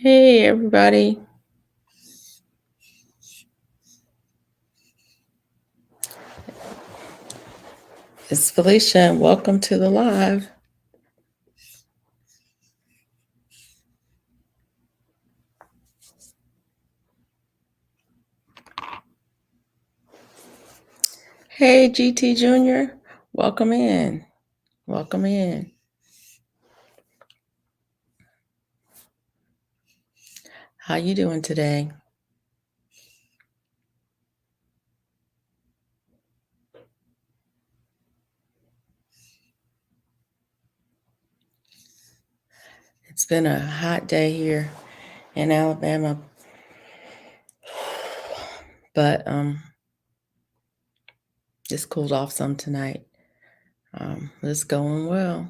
Hey, everybody. It's Felicia, and welcome to the live. Hey, GT Jr., welcome in. Welcome in. How you doing today? It's been a hot day here in Alabama, but it's cooled off some tonight. It's going well.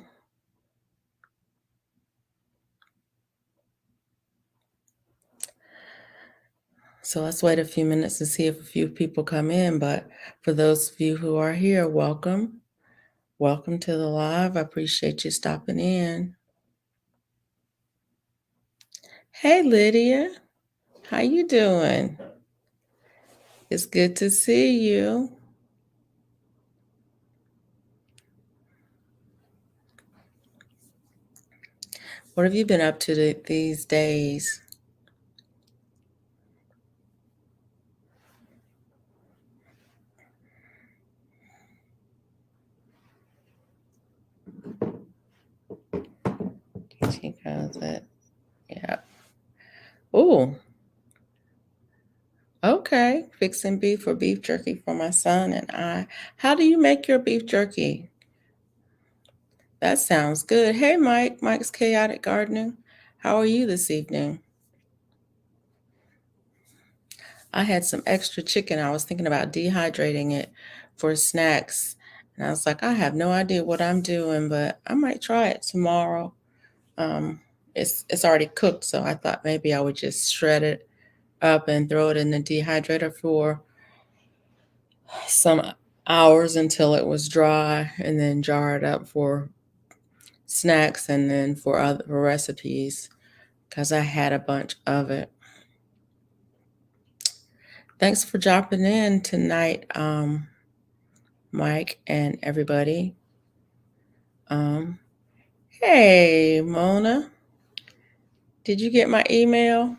So let's wait a few minutes to see if a few people come in. But for those of you who are here, welcome. Welcome to the live. I appreciate you stopping in. Hey, Lydia. How you doing? It's good to see you. What have you been up to these days? She calls it. Yeah. Oh, okay. Fixing beef or beef jerky for my son and I. How do you make your beef jerky? That sounds good. Hey, Mike. Mike's Chaotic Gardening. How are you this evening? I had some extra chicken. I was thinking about dehydrating it for snacks. And I was like, I have no idea what I'm doing, but I might try it tomorrow. It's already cooked, so I thought maybe I would just shred it up and throw it in the dehydrator for some hours until it was dry, and then jar it up for snacks and then for other recipes because I had a bunch of it. Thanks for dropping in tonight, Mike and everybody. Hey, Mona, did you get my email?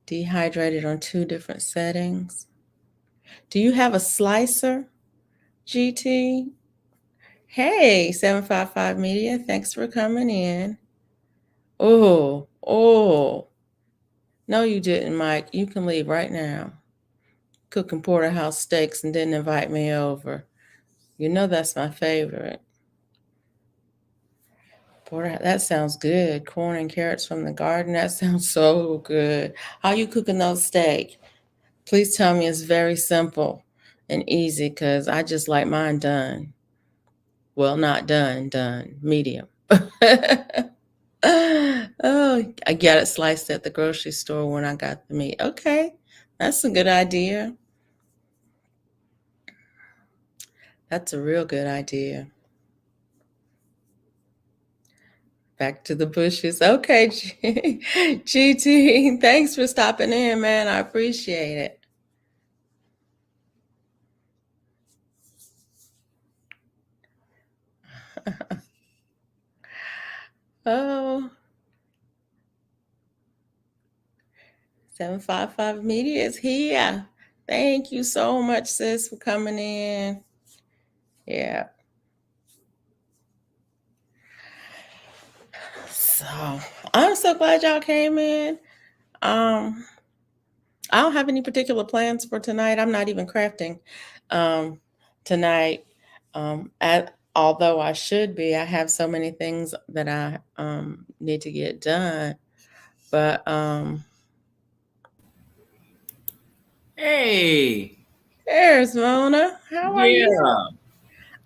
Dehydrated on 2 different settings. Do you have a slicer, GT? Hey, 755 Media, thanks for coming in. Oh. No, you didn't, Mike. You can leave right now. Cooking porterhouse steaks and didn't invite me over. You know that's my favorite. That sounds good. Corn and carrots from the garden. That sounds so good. How you cooking those steaks? Please tell me it's very simple and easy because I just like mine done. Well, not done, medium. Oh, I got it sliced at the grocery store when I got the meat. Okay, that's a good idea. That's a real good idea. Back to the bushes. Okay, GT, thanks for stopping in, man. I appreciate it. Oh, 755 Media is here. Thank you so much, sis, for coming in. Yeah. So I'm so glad y'all came in. I don't have any particular plans for tonight. I'm not even crafting tonight. Although I should be, I have so many things that I need to get done. But Hey. there's Mona. How are you?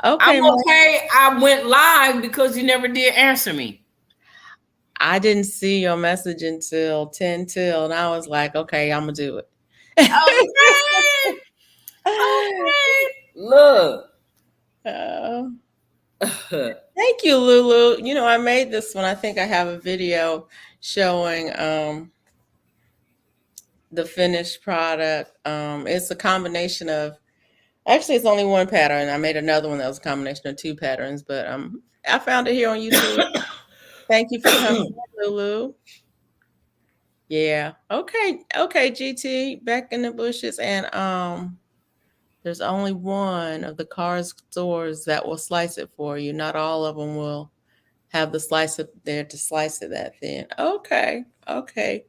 Okay, I'm Mona. okay. I went live because you never did answer me. I didn't see your message until 10 till, and I was like, okay, I'm gonna do it. Okay. Okay. Look. Oh. Thank you, Lulu. You know, I made this one. I think I have a video showing the finished product. It's a combination of, actually, it's only one pattern. I made another one that was a combination of two patterns, but I found it here on YouTube. Thank you for coming, Lulu. Yeah. Okay. Okay, GT, back in the bushes, and there's only one of the cars stores that will slice it for you. Not all of them will have the slicer there to slice it that thin. Okay. Okay.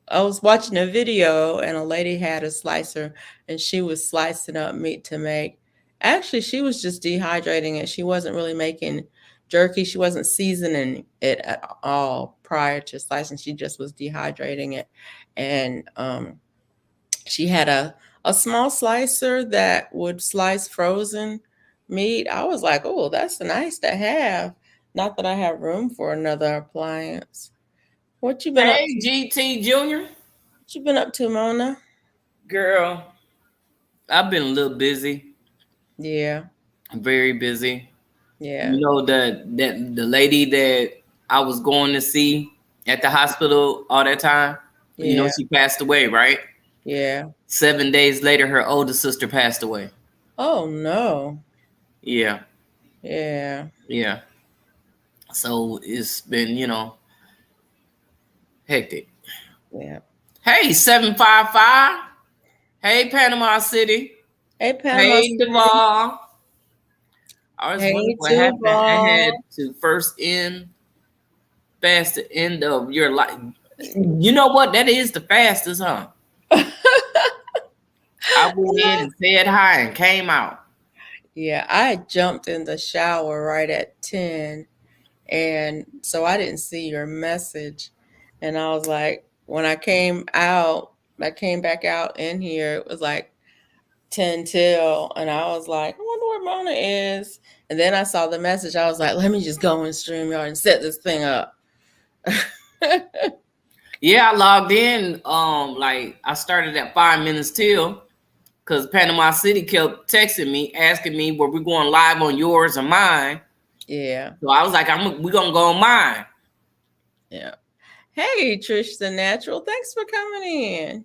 I was watching a video and a lady had a slicer and she was slicing up meat to make. Actually, she was just dehydrating it. She wasn't really making jerky. She wasn't seasoning it at all prior to slicing. She just was dehydrating it. And she had a small slicer that would slice frozen meat. I was like, oh, that's nice to have. Not that I have room for another appliance. What you been up Hey, to? GT Junior. What you been up to, Mona? Girl, I've been a little busy. Yeah, Very busy. yeah, You know that the lady that I was going to see at the hospital all that time. You know yeah, she passed away, right? yeah. 7 days later, her older sister passed away. Oh no. Yeah, Yeah, yeah. So it's been hectic. yeah. Hey, 755. Hey, Panama City. Hey, Panama Hey, City. Duval. I was wondering Hey, what happened. I had Duval. to first end fast the end of your life. You know what? That is the fastest, huh? I went in and said hi and came out. Yeah, I jumped in the shower right at 10, and so I didn't see your message. And I was like, when I came back out in here, it was like 10 till, and I was like, I wonder where Mona is. And then I saw the message. I was like, let me just go in StreamYard and set this thing up. Yeah, I logged in. Like I started at 5 minutes till because Panama City kept texting me, asking me, "Were we going live on yours or mine?" Yeah, So I was like, "We gonna go on mine." yeah. Hey, Trish the Natural, thanks for coming in.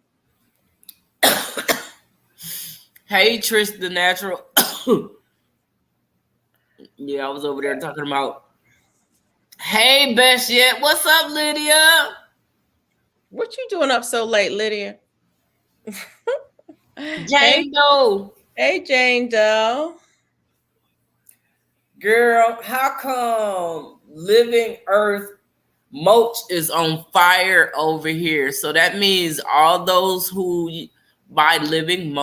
Hey, Trish the Natural. Yeah, I was over there talking about. Hey, best yet. What's up, Lydia? What you doing up so late, Lydia? Hey, Jane Doe. hey, Jane Doe. Girl, how come Living Earth mulch is on fire over here? So that means all those who buy Living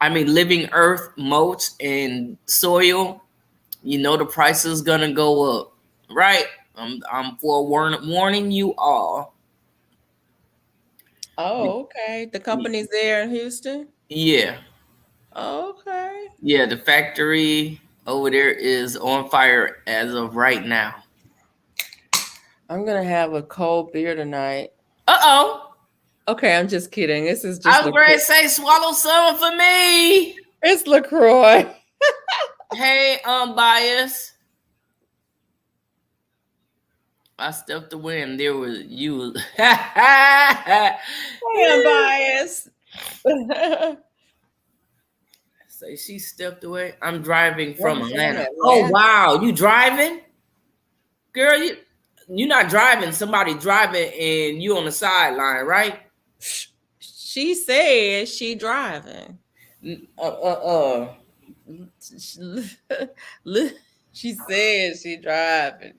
Living Earth mulch and soil, the price is gonna go up, right? I'm warning you all. Oh, okay. The company's there in Houston. Yeah, Okay. yeah. The factory over there is on fire as of right now. I'm gonna have a cold beer tonight. Uh-oh. Okay, I'm just kidding. This is I just was ready LaCroix. to say swallow some for me. It's LaCroix. Hey, unbiased. I stepped away and there was you. I am biased. Say she stepped away. I'm driving I'm from from Atlanta. Oh Atlanta. wow, you driving? Girl, you're not driving, somebody driving and you on the sideline, right? She said she driving. She said she driving.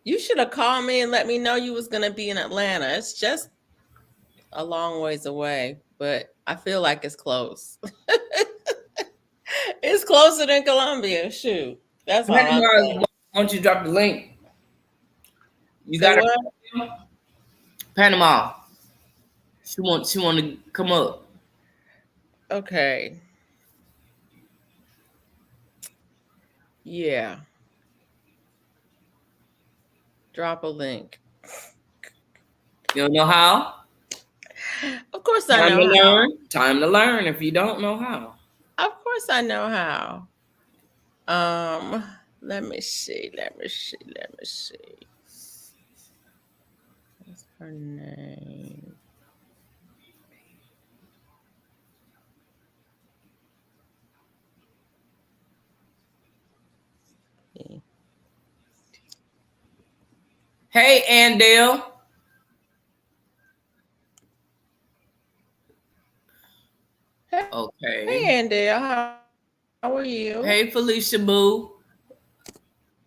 You should have called me and let me know you was gonna be in Atlanta. It's just a long ways away, but I feel like it's close. It's closer than Columbia. Shoot, that's all I'm Panama, saying. why don't you drop the link? You Say got her. what? Panama. She want to come up. Okay. Yeah. Drop a link. You don't know how? Of course I Time know to how. learn. Time to learn if you don't know how. Of course I know how. Um, let me see. Let me see. Let me see. What's her name? Hey, Andale. Hey, Okay. Andy. How are you? Hey, Felicia Boo.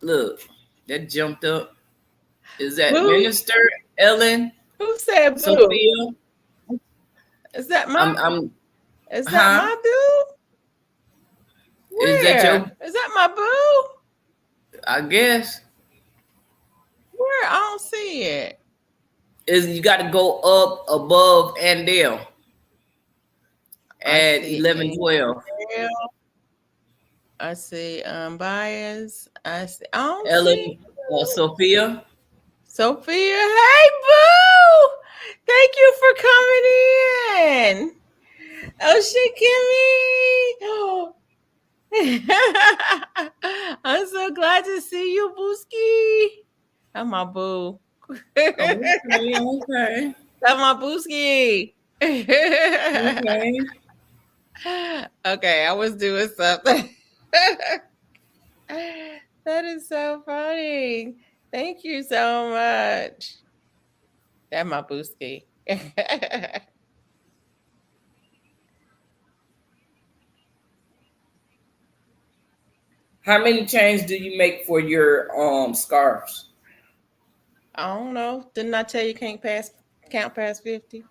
Look, that jumped up. Is that Boo? Minister Ellen Who said boo? Sophia? Is that my I'm is that huh? my boo? Is that your Where? Is that my boo? I guess Where? I don't see it. is you gotta go up above Andale I at see 11:12. Angel. I see bias. I don't see Ellen Sophia. Sophia. Hey boo! Thank you for coming in. Oh Kimmy. I'm so glad to see you, Booski. That's my boo. Okay, okay, That's my Booski. okay. Okay, I was doing something. That is so funny. Thank you so much. That's my Booski. How many chains do you make for your scarves? I don't know. Didn't I tell you count past 50?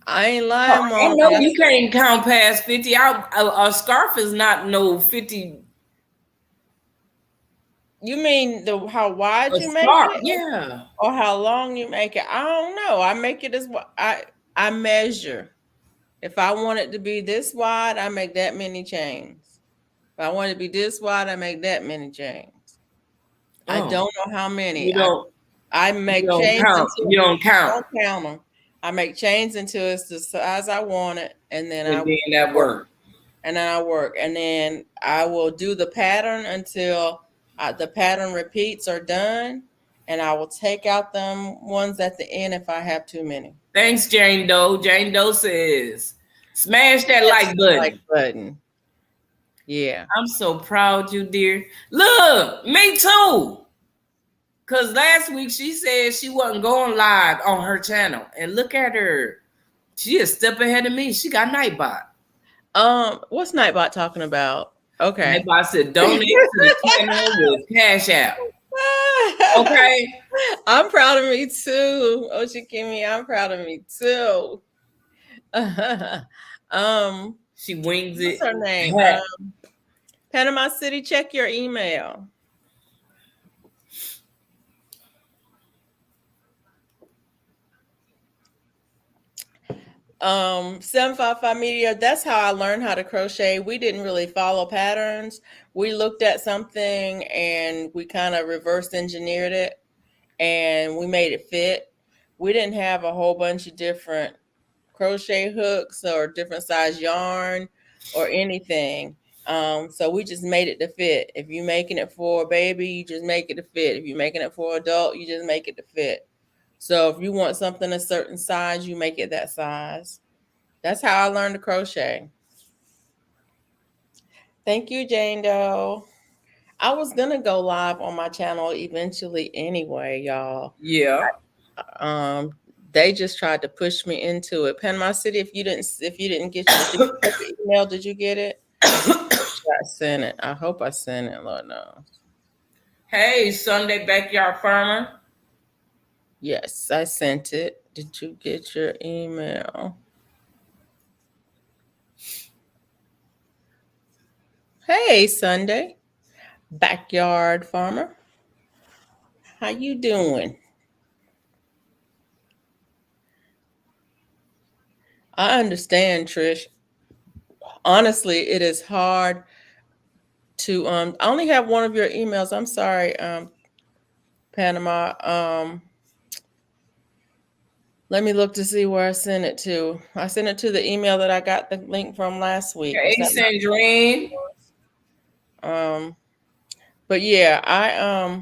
I ain't Oh, lying, I Mom. know you can't count past 50. A scarf is not no 50. You mean how wide A you make scarf, it yeah. or how long you make it? I don't know. I make it as I measure. If I want it to be this wide, I make that many chains. If I want it to be this wide, I make that many chains. I Oh, don't know how many. you don't I you make don't chains count. until You don't I count, don't count them. I make chains until it's the size I want it, and then I and then that work. work. And then I work, and then I will do the pattern until the pattern repeats are done, and I will take out them ones at the end if I have too many. Thanks, Jane Doe. Jane Doe says, "Smash that That's like the like button." button. Yeah. I'm so proud, you dear. Look, me too. Cause last week she said she wasn't going live on her channel, and look at her. She a step ahead of me. She got Nightbot. What's Nightbot talking about? Okay. Nightbot said donate to the channel with Cash App. Okay. I'm proud of me too. Oshikimi, I'm proud of me too. She wings What's it. her name? Hat. Panama City, check your email. 755 Media, that's how I learned how to crochet. We didn't really follow patterns. We looked at something and we kind of reverse engineered it and we made it fit. We didn't have a whole bunch of different crochet hooks or different size yarn or anything. So we just made it to fit. If you're making it for a baby, you just make it to fit. If you're making it for an adult, you just make it to fit. So if you want something a certain size, you make it that size. That's how I learned to crochet. Thank you, Jane Doe. I was gonna go live on my channel eventually anyway, y'all. Yeah. Um, they just tried to push me into it. Panama City, if you didn't get your did you get the email, did you get it? I sent it. I hope I sent it, Lord knows. Hey, Sunday Backyard Farmer. Yes, I sent it. Did you get your email? Hey, Sunday, backyard farmer. How you doing? I understand, Trish. Honestly, it is hard to I only have one of your emails. I'm sorry, Panama. Let me look to see where I sent it to. I sent it to the email that I got the link from last week. Was Hey, that not Sandrine. yours? But yeah,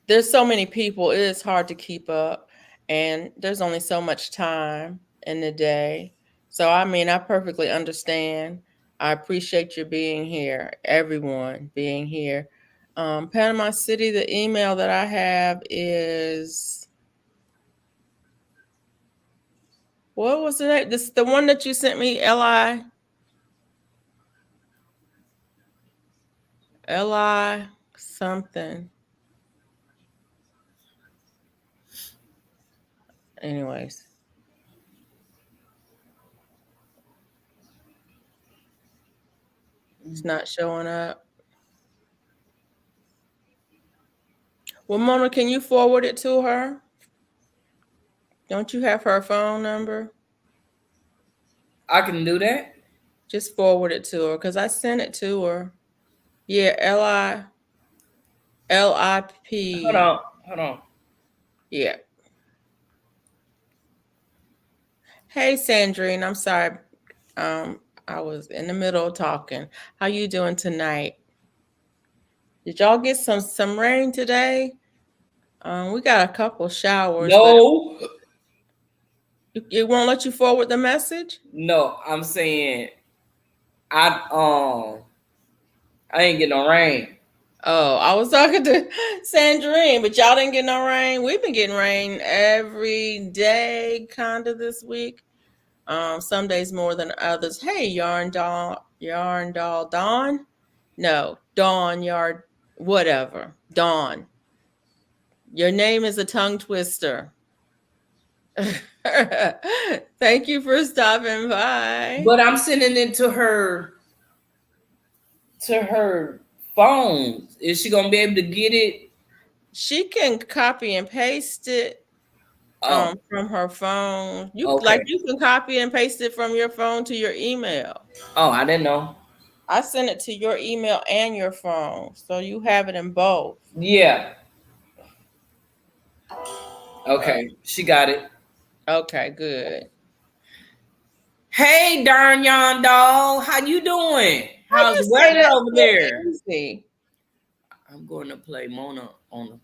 there's so many people, it is hard to keep up, and there's only so much time in the day. So I mean, I perfectly understand. I appreciate you being here, everyone being here. Panama City, the email that I have is, what was the name? This the one that you sent me, Li something. Anyways, it's not showing up. Well, Mona, can you forward it to her? Don't you have her phone number? I can do that. Just forward it to her because I sent it to her. Yeah, Hold LIP. on. Hold on. Yeah. Hey, Sandrine. I'm sorry. I was in the middle of talking. How you doing tonight? Did y'all get some rain today? We got a couple showers, but No. it won't let you forward the message. No, I'm saying I I ain't get no rain. Oh, I was talking to Sandrine, but y'all didn't get no rain. We've been getting rain every day, kind of this week. Some days more than others. Hey, Yarn Doll, Dawn. No, Dawn Yard, whatever. Dawn. Your name is a tongue twister. Thank you for stopping by. But I'm sending it to her phone. Is she gonna be able to get it? She can copy and paste it Oh, from her phone. okay. You can copy and paste it from your phone to your email. Oh, I didn't know. I sent it to your email and your phone, so you have it in both. Yeah. Uh, Okay. She got it. okay, good. Hey, darn yon doll. How you doing? How How's you the say weather that over so there? easy? I'm going to play Mona on the.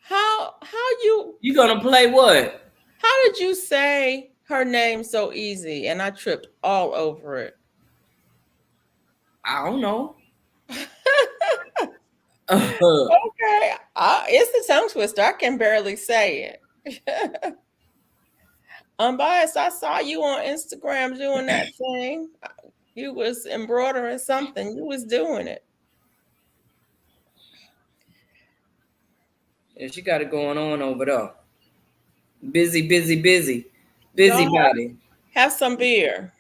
How you You gonna play what? how did you say her name so easy and I tripped all over it? I don't know. Okay, it's a tongue twister. I can barely say it. Unbiased, I saw you on Instagram doing that thing. You was embroidering something. You was doing it. Yeah, she got it going on over there. Busy, busy, busy. Y'all Busybody. have some beer.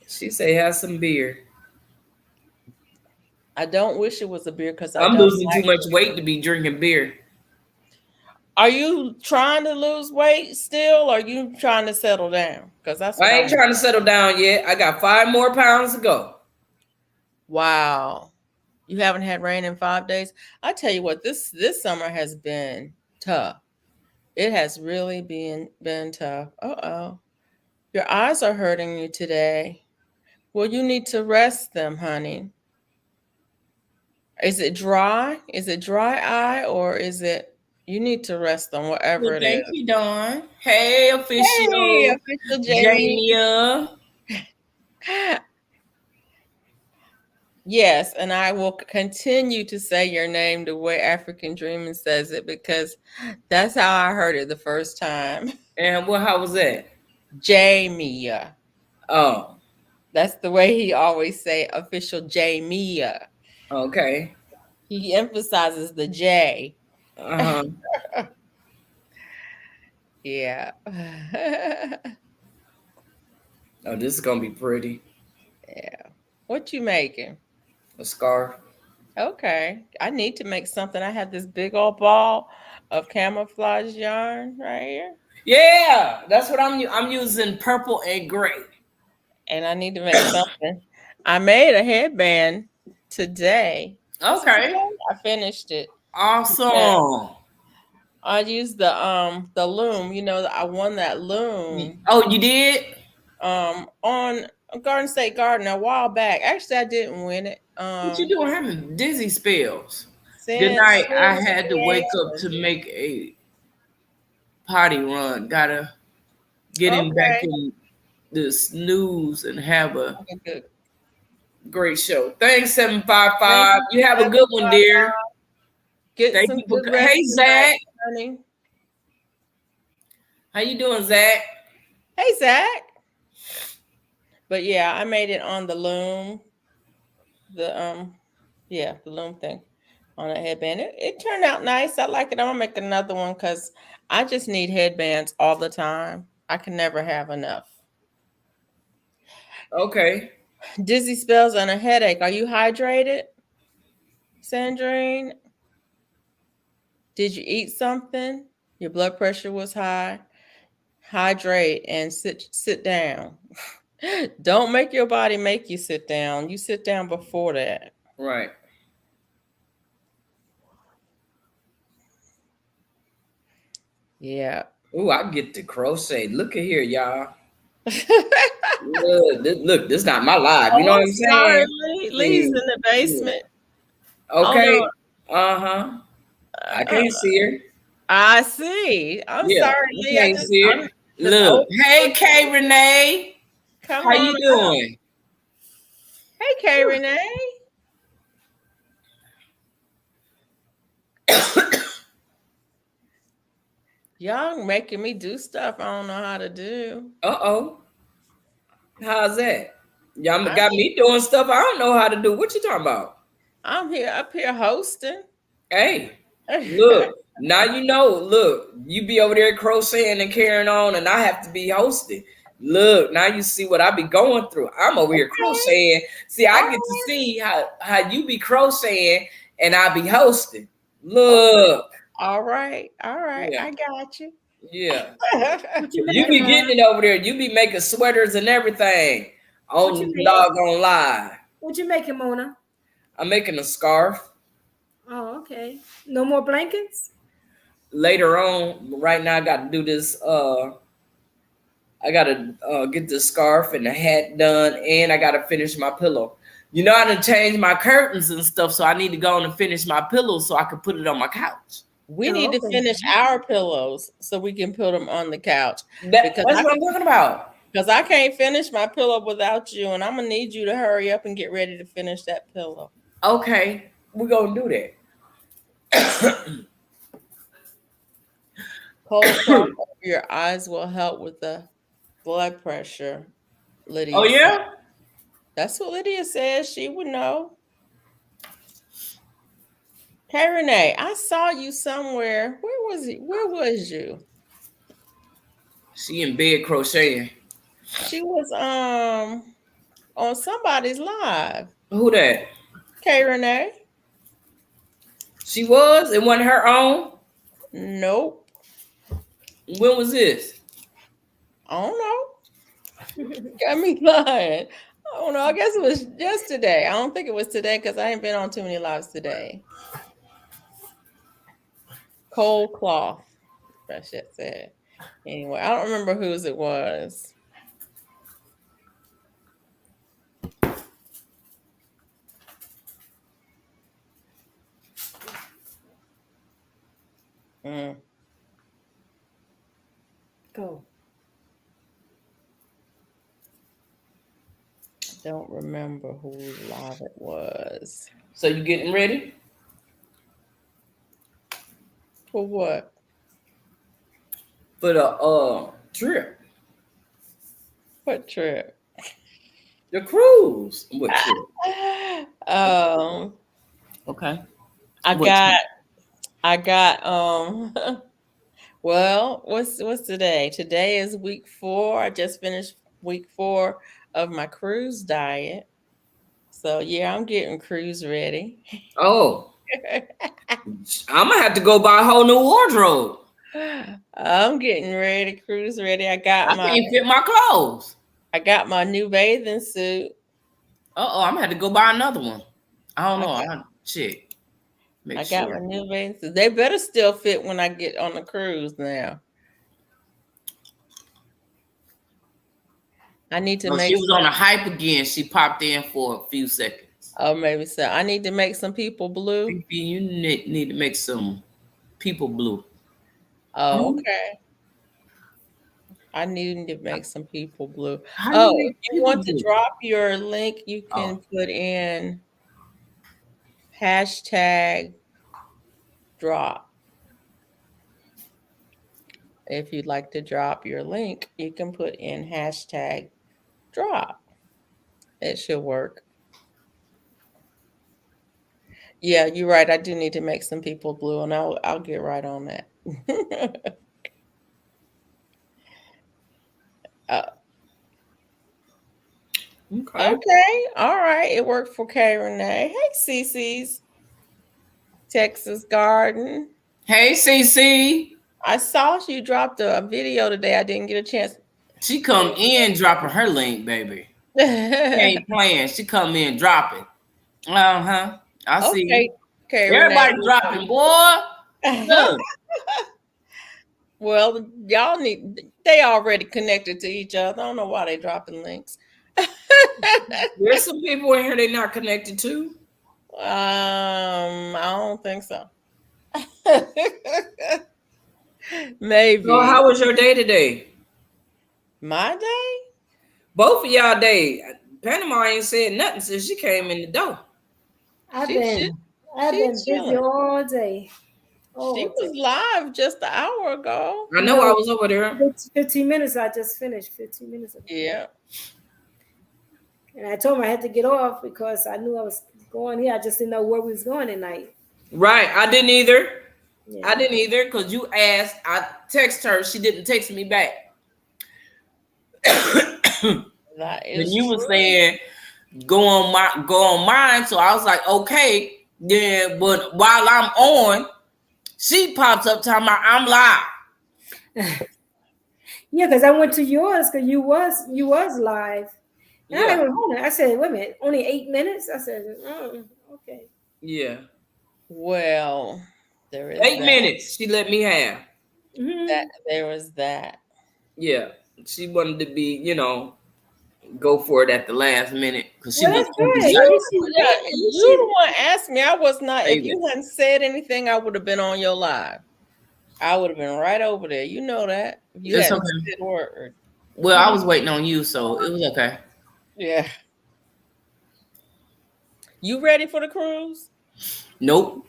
She say have some beer. I don't wish it was a beer because I I'm don't losing too like much beer. weight to be drinking beer. Are you trying to lose weight still, or are you trying to settle down? Because that's what I I ain't want. trying to settle down yet. I got 5 more pounds to go. Wow. You haven't had rain in 5 days? I tell you what, this summer has been tough. It has really been tough. Uh-oh. Your eyes are hurting you today. Well, you need to rest them, honey. Is it dry? Is it dry eye or is it you need to rest them, whatever Well, it is. thank you, Dawn. Hey, Hey, official official Jamie. Jamia. Yes, and I will continue to say your name the way African Dreaming says it because that's how I heard it the first time. And what? How was that? Jamie. Oh, That's the way he always say official Jamie. okay. He emphasizes the J. Uh huh. Yeah. Oh, this is gonna be pretty. Yeah. What you making? A scarf. Okay. I need to make something. I have this big old ball of camouflage yarn right here. Yeah, that's what I'm using purple and gray. And I need to make something. I made a headband today. Was it Okay. today? I finished it. Because Awesome. I used the loom. You know, I won that loom Oh, you did? on Garden State Garden a while back. Actually, I didn't win it. What you doing having dizzy spells? Good night. I Since had to wake up 3 to make a potty run. Gotta get a.m. him back Okay. in the snooze and have a Okay, good. great show. Thanks, Thank 755. you, You have a good one, 755. dear. Get Thank some you for good rest Hey tonight, Zach. honey. How you doing, Zach? Hey, Zach. But yeah, I made it on the loom. The yeah, the loom thing on a headband. It turned out nice. I like it. I'm gonna make another one because I just need headbands all the time. I can never have enough. Okay. Dizzy spells and a headache. Are you hydrated, Sandrine? Did you eat something? Your blood pressure was high. Hydrate and sit down. Don't make your body make you sit down. You sit down before that. Right. Yeah. Ooh, I get to crochet. Look at here, y'all. Oh, Look, this not my life. You know what I'm I'm sorry. saying? Lee's in See. the Yeah. basement. Oh no. Okay. Uh-huh. I Uh, can't see her. I see. I'm Yeah, sorry, I Lee. can't see I'm her. just Look. Hey, Kay Renee. come How on you up. doing? Hey, Kay Renee. Y'all making me do stuff I don't know how to do. Uh-oh. How's that? Y'all I'm got me doing stuff I don't know how to do. What you talking about? I'm here up here hosting. Hey, look. Now you know. Look, you be over there crocheting and carrying on, and I have to be hosting. Look, now you see what I be going through. I'm over here Okay. crocheting. See, I All get to right. see how you be crocheting and I be hosting. Okay. Look. All right. All right. Yeah. I got you. Yeah. What you You making, be getting Mona? it over there. You be making sweaters and everything What you on make? doggone live. What you making, Mona? I'm making a scarf. Oh, okay. No more blankets? Later on, right now I got to do this. I got to get the scarf and the hat done, and I got to finish my pillow. You know, I done changed my curtains and stuff, so I need to go on and finish my pillow so I can put it on my couch. We need Oh, to okay. finish our pillows so we can put them on the couch because That's what I'm talking about. I can't finish my pillow without you, and I'm gonna need you to hurry up and get ready to finish that pillow. Okay, we're going to do that. Cold cloth over your eyes will help with the blood pressure. Oh, Lydia said. yeah? That's what Lydia says. She would know. Hey Renee, I saw you somewhere. Where was it? Where was you? She in bed crocheting. She was on somebody's live. Who that? Okay, Renee. She was? It wasn't her own? Nope. When was this? I don't know. Got me lying. I don't know. I guess it was yesterday. I don't think it was today because I ain't been on too many lives today. Cold cloth. Freshette said. Anyway, I don't remember whose it was. Mm, Go. don't remember whose live it was. So you getting ready For what? for the trip? What trip? The cruise. What trip? um, Okay. I What got, trip? I got, well, what's today? Today is week 4. I just finished week 4 of my cruise diet. So yeah, I'm getting cruise ready. Oh, I'm gonna have to go buy a whole new wardrobe. I'm getting ready, cruise ready. I can't fit my clothes. I got my new bathing suit. I'm gonna have to go buy another one. I don't I know. got, I check. Make I got sure. my new vases. They better still fit when I get on the cruise now. I need to No, make she was on a hype again. She popped in for a few seconds. oh maybe so. I need to make some people blue. PP, you need to make some people blue. Oh, okay. I need to make some people blue. How you Oh, make if you people want to blue? drop your link, you can Oh, put in hashtag drop. If you'd like to drop your link, you can put in hashtag drop. It should work. Yeah, you're right. I do need to make some people blue, and I'll get right on that. uh, okay. okay, all right. It worked for K Renee. Hey, Cece's Texas Garden. Hey, Cece. I saw you dropped a video today. I didn't get a chance. She come in dropping her link, baby. She ain't playing. She come in dropping. I see. Okay, K Everybody Renee. dropping, boy. Look. Well, y'all they already connected to each other. I don't know why they dropping links. There's some people in here they're not connected to. I don't think so. Maybe. So how was your day today? My day? Both of y'all day. Panama ain't said nothing since she came in the door. I've She been busy chilling. all day. She was live just an hour ago. I know I was over there. 15 minutes. I just finished 15 minutes ago. Yeah. And I told him I had to get off because I knew I was going here. I just didn't know where we was going tonight. Right. I didn't either. Yeah. I didn't either because you asked. I texted her. She didn't text me back. That And is you true. were saying go on mine. So I was like, okay, then. But while I'm on, she pops up talking about I'm live. Yeah, because I went to yours because you was live. And Yeah. I didn't hold it. I said, wait a minute, only 8 minutes? I said, okay. Yeah. Well, there is 8 that. minutes she let me have. Mm-hmm. There was that. Yeah. She wanted to be, go for it at the last minute because she Well, was that's gonna be good. like, You the one asked me. I was not. If you hadn't said anything, I would have been on your live. I would have been right over there. You know that. If you It's hadn't okay. said a word. Well, I was waiting on you, so it was okay. Yeah. You ready for the cruise? Nope.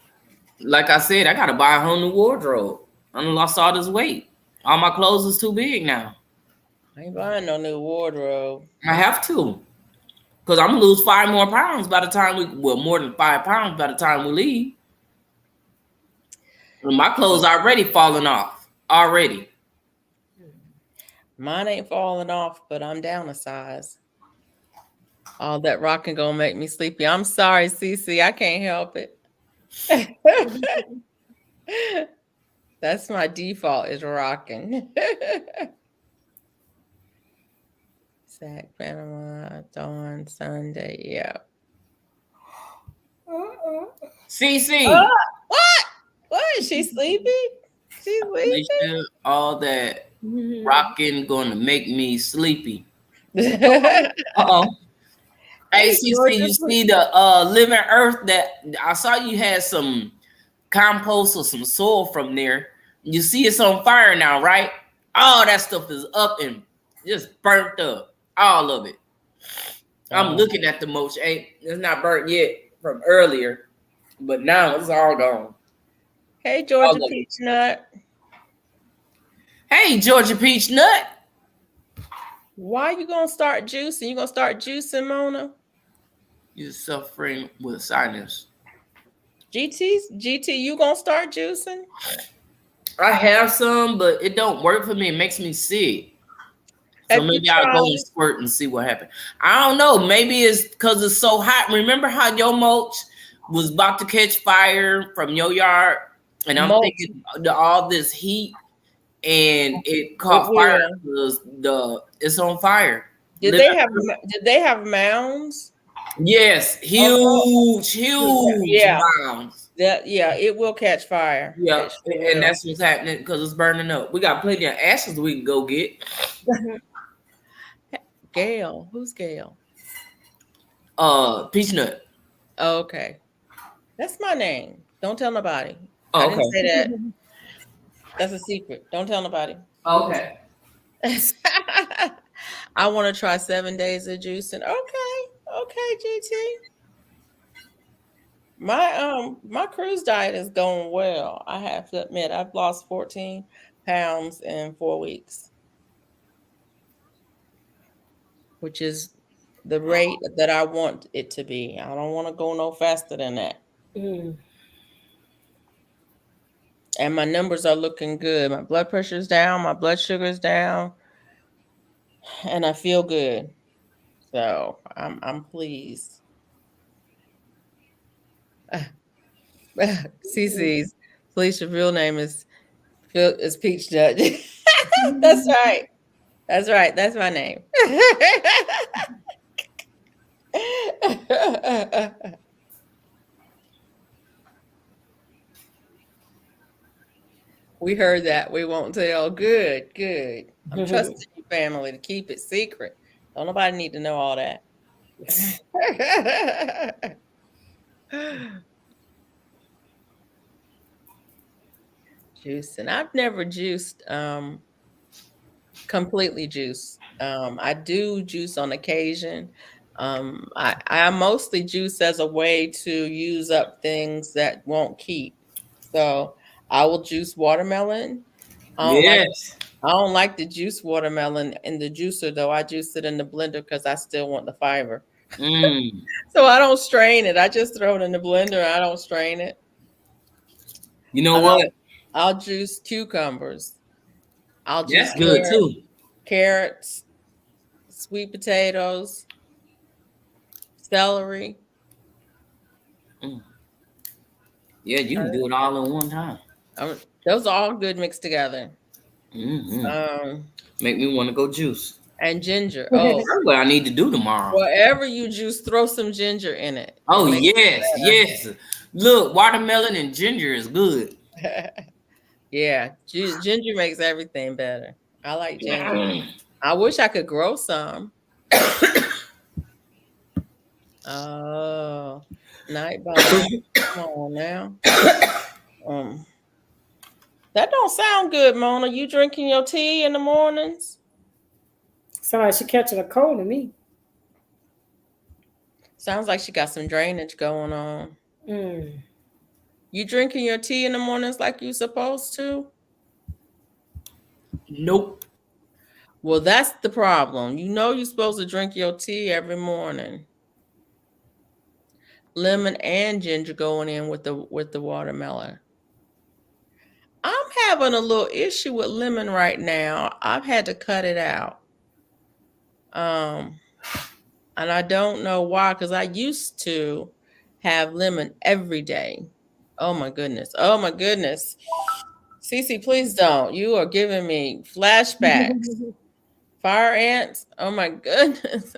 Like I said, I gotta buy a whole new wardrobe. I done lost all this weight. All my clothes is too big now. I ain't buying no new wardrobe. I have to. Because I'm gonna lose 5 more pounds by the time more than 5 pounds by the time we leave. And my clothes already falling off. Already. Mine ain't falling off, but I'm down a size. All that rocking gonna make me sleepy. I'm sorry, Cece. I can't help it. That's my default is rocking. Sac Panama, Dawn, Sunday. Yeah. Cece. What? What? Is she sleepy? She's sleepy. All that Mm-hmm. rocking gonna make me sleepy. Uh Hey, Cece, you see the living earth that I saw you had some compost or some soil from there. You see it's on fire now, right? All that stuff is up and just burnt up. All of it. I'm looking at the mulch. It's not burnt yet from earlier, but now it's all gone. Hey, Georgia Peach Nut. Hey, Georgia Peach Nut. Why you gonna start juicing? You gonna start juicing, Mona? You're suffering with sinus. GT, you gonna start juicing? I have some, but it don't work for me. It makes me sick. So maybe I'll go and squirt and see what happens. I don't know. Maybe it's because it's so hot. Remember how your mulch was about to catch fire from your yard? And I'm thinking all this heat and it caught fire because it's on fire. Did they have mounds? Yes, huge Yeah. mounds. Yeah, it will catch fire. Yeah, It sure and will. that's what's happening because it's burning up. We got plenty of ashes we can go get. Gail, who's Gail? Peach nut. Oh, okay, that's my name. Don't tell nobody. I Oh, didn't okay. say that. That's a secret. Don't tell nobody. Okay. I want to try 7 days of juicing. Okay, GT. My cruise diet is going well. I have to admit, I've lost 14 pounds in 4 weeks, which is the rate that I want it to be. I don't want to go no faster than that. Mm. And my numbers are looking good. My blood pressure's down, my blood sugar's down, and I feel good. So I'm pleased. Cece's Felicia's real name is Peach Nut. That's right. That's right. That's my name. We heard that. We won't tell. Good, good. I'm trusting you, family, to keep it secret. Don't nobody need to know all that. Juicing. I've never juiced completely juice. I do juice on occasion. I mostly juice as a way to use up things that won't keep. So I will juice watermelon. I don't like Yes. I don't like to juice watermelon in the juicer though. I juice it in the blender because I still want the fiber. Mm. So I don't strain it. I just throw it in the blender. I don't strain it. You know And what? I'll juice cucumbers. I'll juice That's good too. carrots, sweet potatoes, celery. Mm. Yeah, you can do it all at one time. Those are all good mixed together. Mm-hmm. Make me want to go juice. And ginger. Oh, That's what I need to do tomorrow. whatever you juice, throw some ginger in it. Oh, yes. Look, watermelon and ginger is good. Yeah, ginger makes everything better. I like ginger. I wish I could grow some. Oh, night bomb. Come on now. That don't sound good, Mona. You drinking your tea in the mornings? Somebody should catching a cold to me. Sounds like she got some drainage going on. Mm. You drinking your tea in the mornings like you supposed to? Nope. Well, that's the problem. You know you're supposed to drink your tea every morning. Lemon and ginger going in with the watermelon. I'm having a little issue with lemon right now. I've had to cut it out. And I don't know why, because I used to have lemon every day. Oh my goodness. Oh my goodness. Cece, please don't. You are giving me flashbacks. Fire ants. Oh my goodness.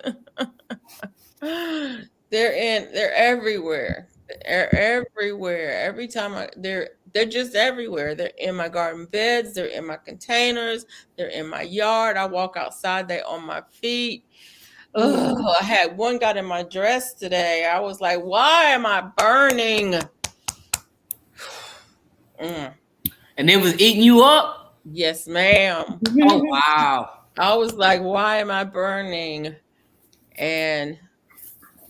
They're everywhere. They're everywhere. Every time they're just everywhere. They're in my garden beds, they're in my containers, they're in my yard. I walk outside, they're on my feet. Oh, I had one got in my dress today. I was like, why am I burning? And it was eating you up? Yes, ma'am. Oh, wow. I was like, why am I burning? And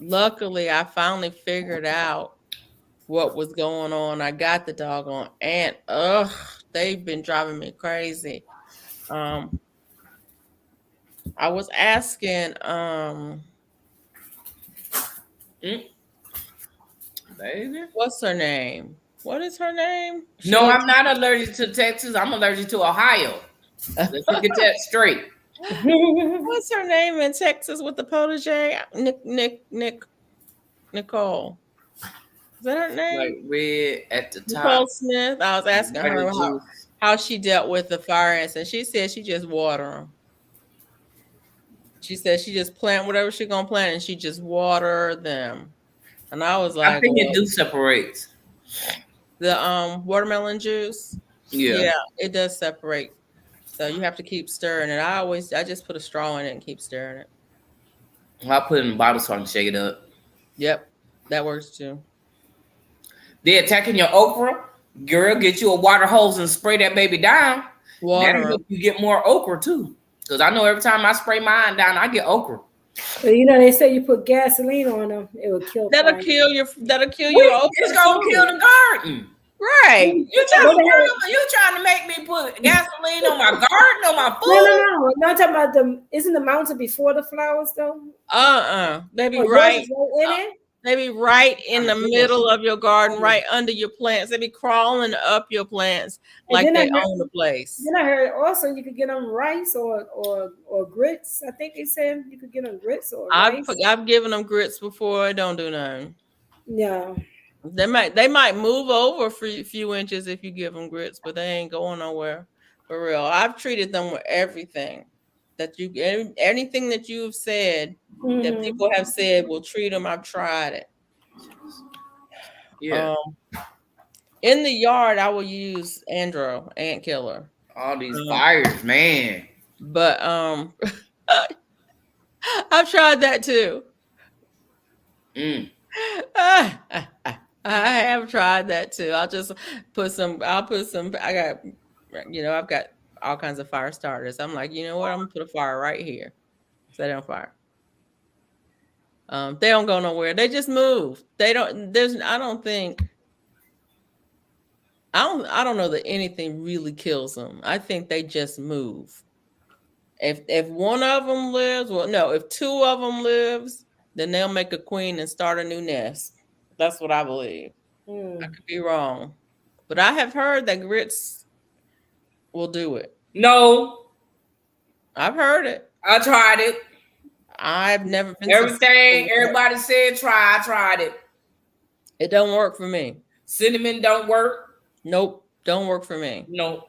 luckily, I finally figured out what was going on. I got the doggone ant. Ugh, they've been driving me crazy. I was asking, Baby. what's her name? What is her name? No, I'm not allergic to Texas. I'm allergic to Ohio. Let's get that straight. What's her name in Texas with the protege? Nicole. Is that her name? Like red at the top. Nicole Smith. I was asking her how she dealt with the fire ants, and she said she just water them. She said she just plant whatever she's gonna plant, and she just water them. And I was like, I think it do separate. The watermelon juice. Yeah. Yeah, it does separate. So you have to keep stirring it. I just put a straw in it and keep stirring it. I put it in the bottle so I can shake it up. Yep, that works too. They attacking your okra, girl. Get you a water hose and spray that baby down. That'll Water 'em. help you get more okra too. Because I know every time I spray mine down, I get okra. But they say you put gasoline on them, it will kill That'll fire. kill your It's okra gonna too. kill the garden. Right. You trying to make me put gasoline on my garden, on my food? No. I'm not talking about isn't the mountain before the flowers though? They be Oh, right. yours is right in it? They be right in the middle of your garden, right under your plants. They be crawling up your plants like they own the place. Then I heard also you could get them rice or grits. I think they said you could get them grits or rice. I've given them grits before. It don't do nothing. Yeah. They might move over for a few inches if you give them grits, but they ain't going nowhere for real. I've treated them with everything anything that you've said that people have said will treat them. I've tried it. Yeah. In the yard, I will use Andro ant killer. All these fires, man. But I've tried that too. I have tried that too. I'll put some. I've got all kinds of fire starters. I'm like, you know what? I'm gonna put a fire right here. Set it on fire. They don't go nowhere. They just move. They don't. I don't know that anything really kills them. I think they just move. If one of them lives, if two of them lives, then they'll make a queen and start a new nest. That's what I believe. I could be wrong, but I have heard that grits will do it. No, I've heard it. I tried it. I've never been. Everything everybody said, I tried it. It don't work for me. Cinnamon don't work. Nope, don't work for me. Nope.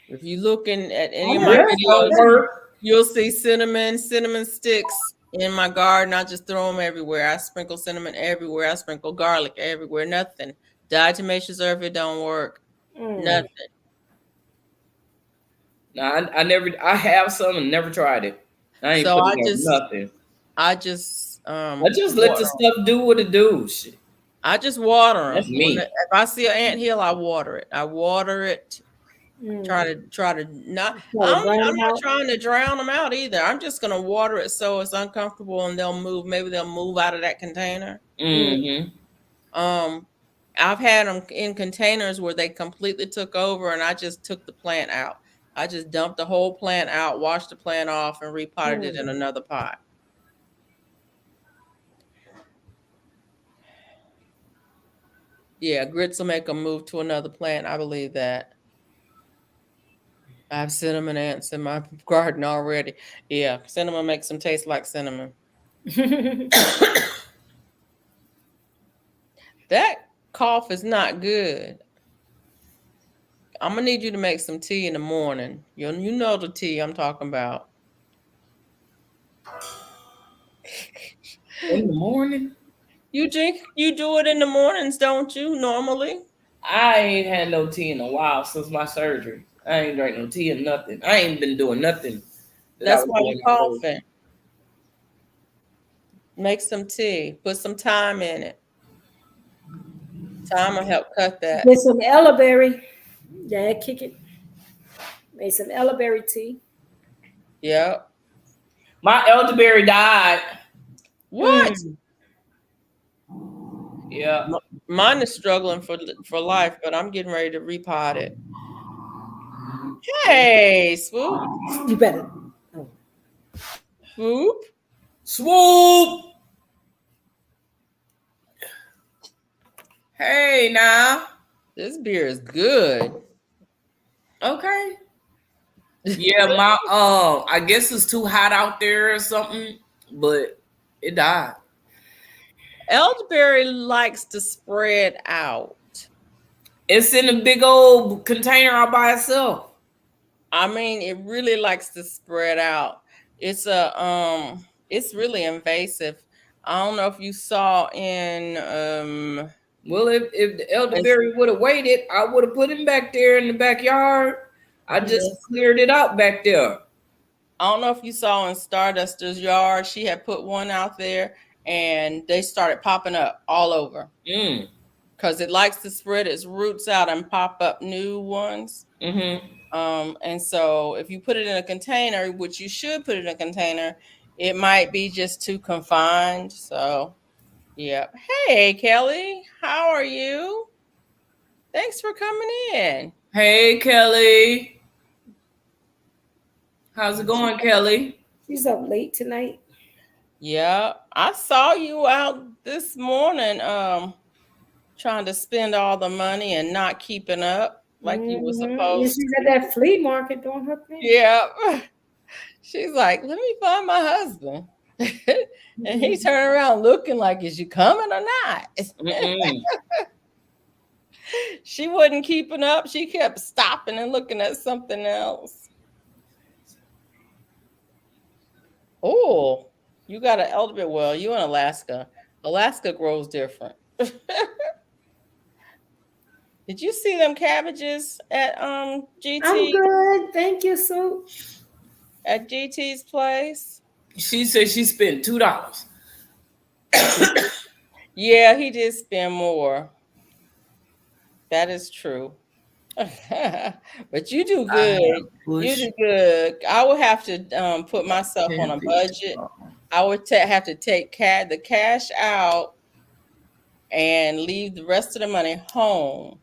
If you looking at any of my videos, you'll see cinnamon sticks in my garden. I just throw them everywhere. I sprinkle cinnamon everywhere. I sprinkle garlic everywhere. Nothing. Diatomaceous earth, it don't work. Nothing. No, I have some and never tried it. I ain't nothing. I just let the stuff do what it do. Shit. I just water them. That's me. If I see an anthill, I water it. Try to not. I'm not trying to drown them out either. I'm just gonna water it so it's uncomfortable and they'll move. Maybe they'll move out of that container. I've had them in containers where they completely took over, and I just took the plant out. I just dumped the whole plant out, washed the plant off, and repotted it in another pot. Yeah, grits will make them move to another plant. I believe that. I have cinnamon ants in my garden already. Yeah, cinnamon makes them taste like cinnamon. That cough is not good. I'm gonna need you to make some tea in the morning. You know the tea I'm talking about. In the morning? You do it in the mornings, don't you, normally? I ain't had no tea in a while since my surgery. I ain't drank no tea or nothing. I ain't been doing nothing. That's why you're coughing. Make some tea. Put some thyme in it. Thyme will help cut that. Get some elderberry. Yeah, kick it. Made some elderberry tea. Yep. My elderberry died. What? Yeah. Mine is struggling for life, but I'm getting ready to repot it. Hey, Swoop. You better. Swoop. Swoop. Hey, now. This beer is good. Okay. Yeah, I guess it's too hot out there or something, but it died. Elderberry likes to spread out. It's in a big old container all by itself. I mean, it really likes to spread out. It's really invasive. I don't know if you saw in Well, if the elderberry would have waited, I would have put him back there in the backyard. I just Yes. cleared it out back there. I don't know if you saw in Starduster's yard, she had put one out there and they started popping up all over Mm. because it likes to spread its roots out and pop up new ones. Mm-hmm. And so if you put it in a container, which you should put it in a container, it might be just too confined. So, yeah. Hey, Kelly, how are you? Thanks for coming in. Hey, Kelly. How's it going, Kelly? She's up late tonight. Yeah, I saw you out this morning trying to spend all the money and not keeping up like you were Yeah, supposed she's to. at that flea market doing her thing. Yeah. She's like, let me find my husband. And he turned around looking like, is you coming or not? She wasn't keeping up. She kept stopping and looking at something else. Oh, you got an elderberry. Well, you in Alaska. Alaska grows different. Did you see them cabbages at GT? I'm good. Thank you, Sue. At GT's place? She said she spent $2. Yeah, he did spend more. That is true. But you do good. You do good. I would have to put myself on a budget. I would have to take the cash out and leave the rest of the money home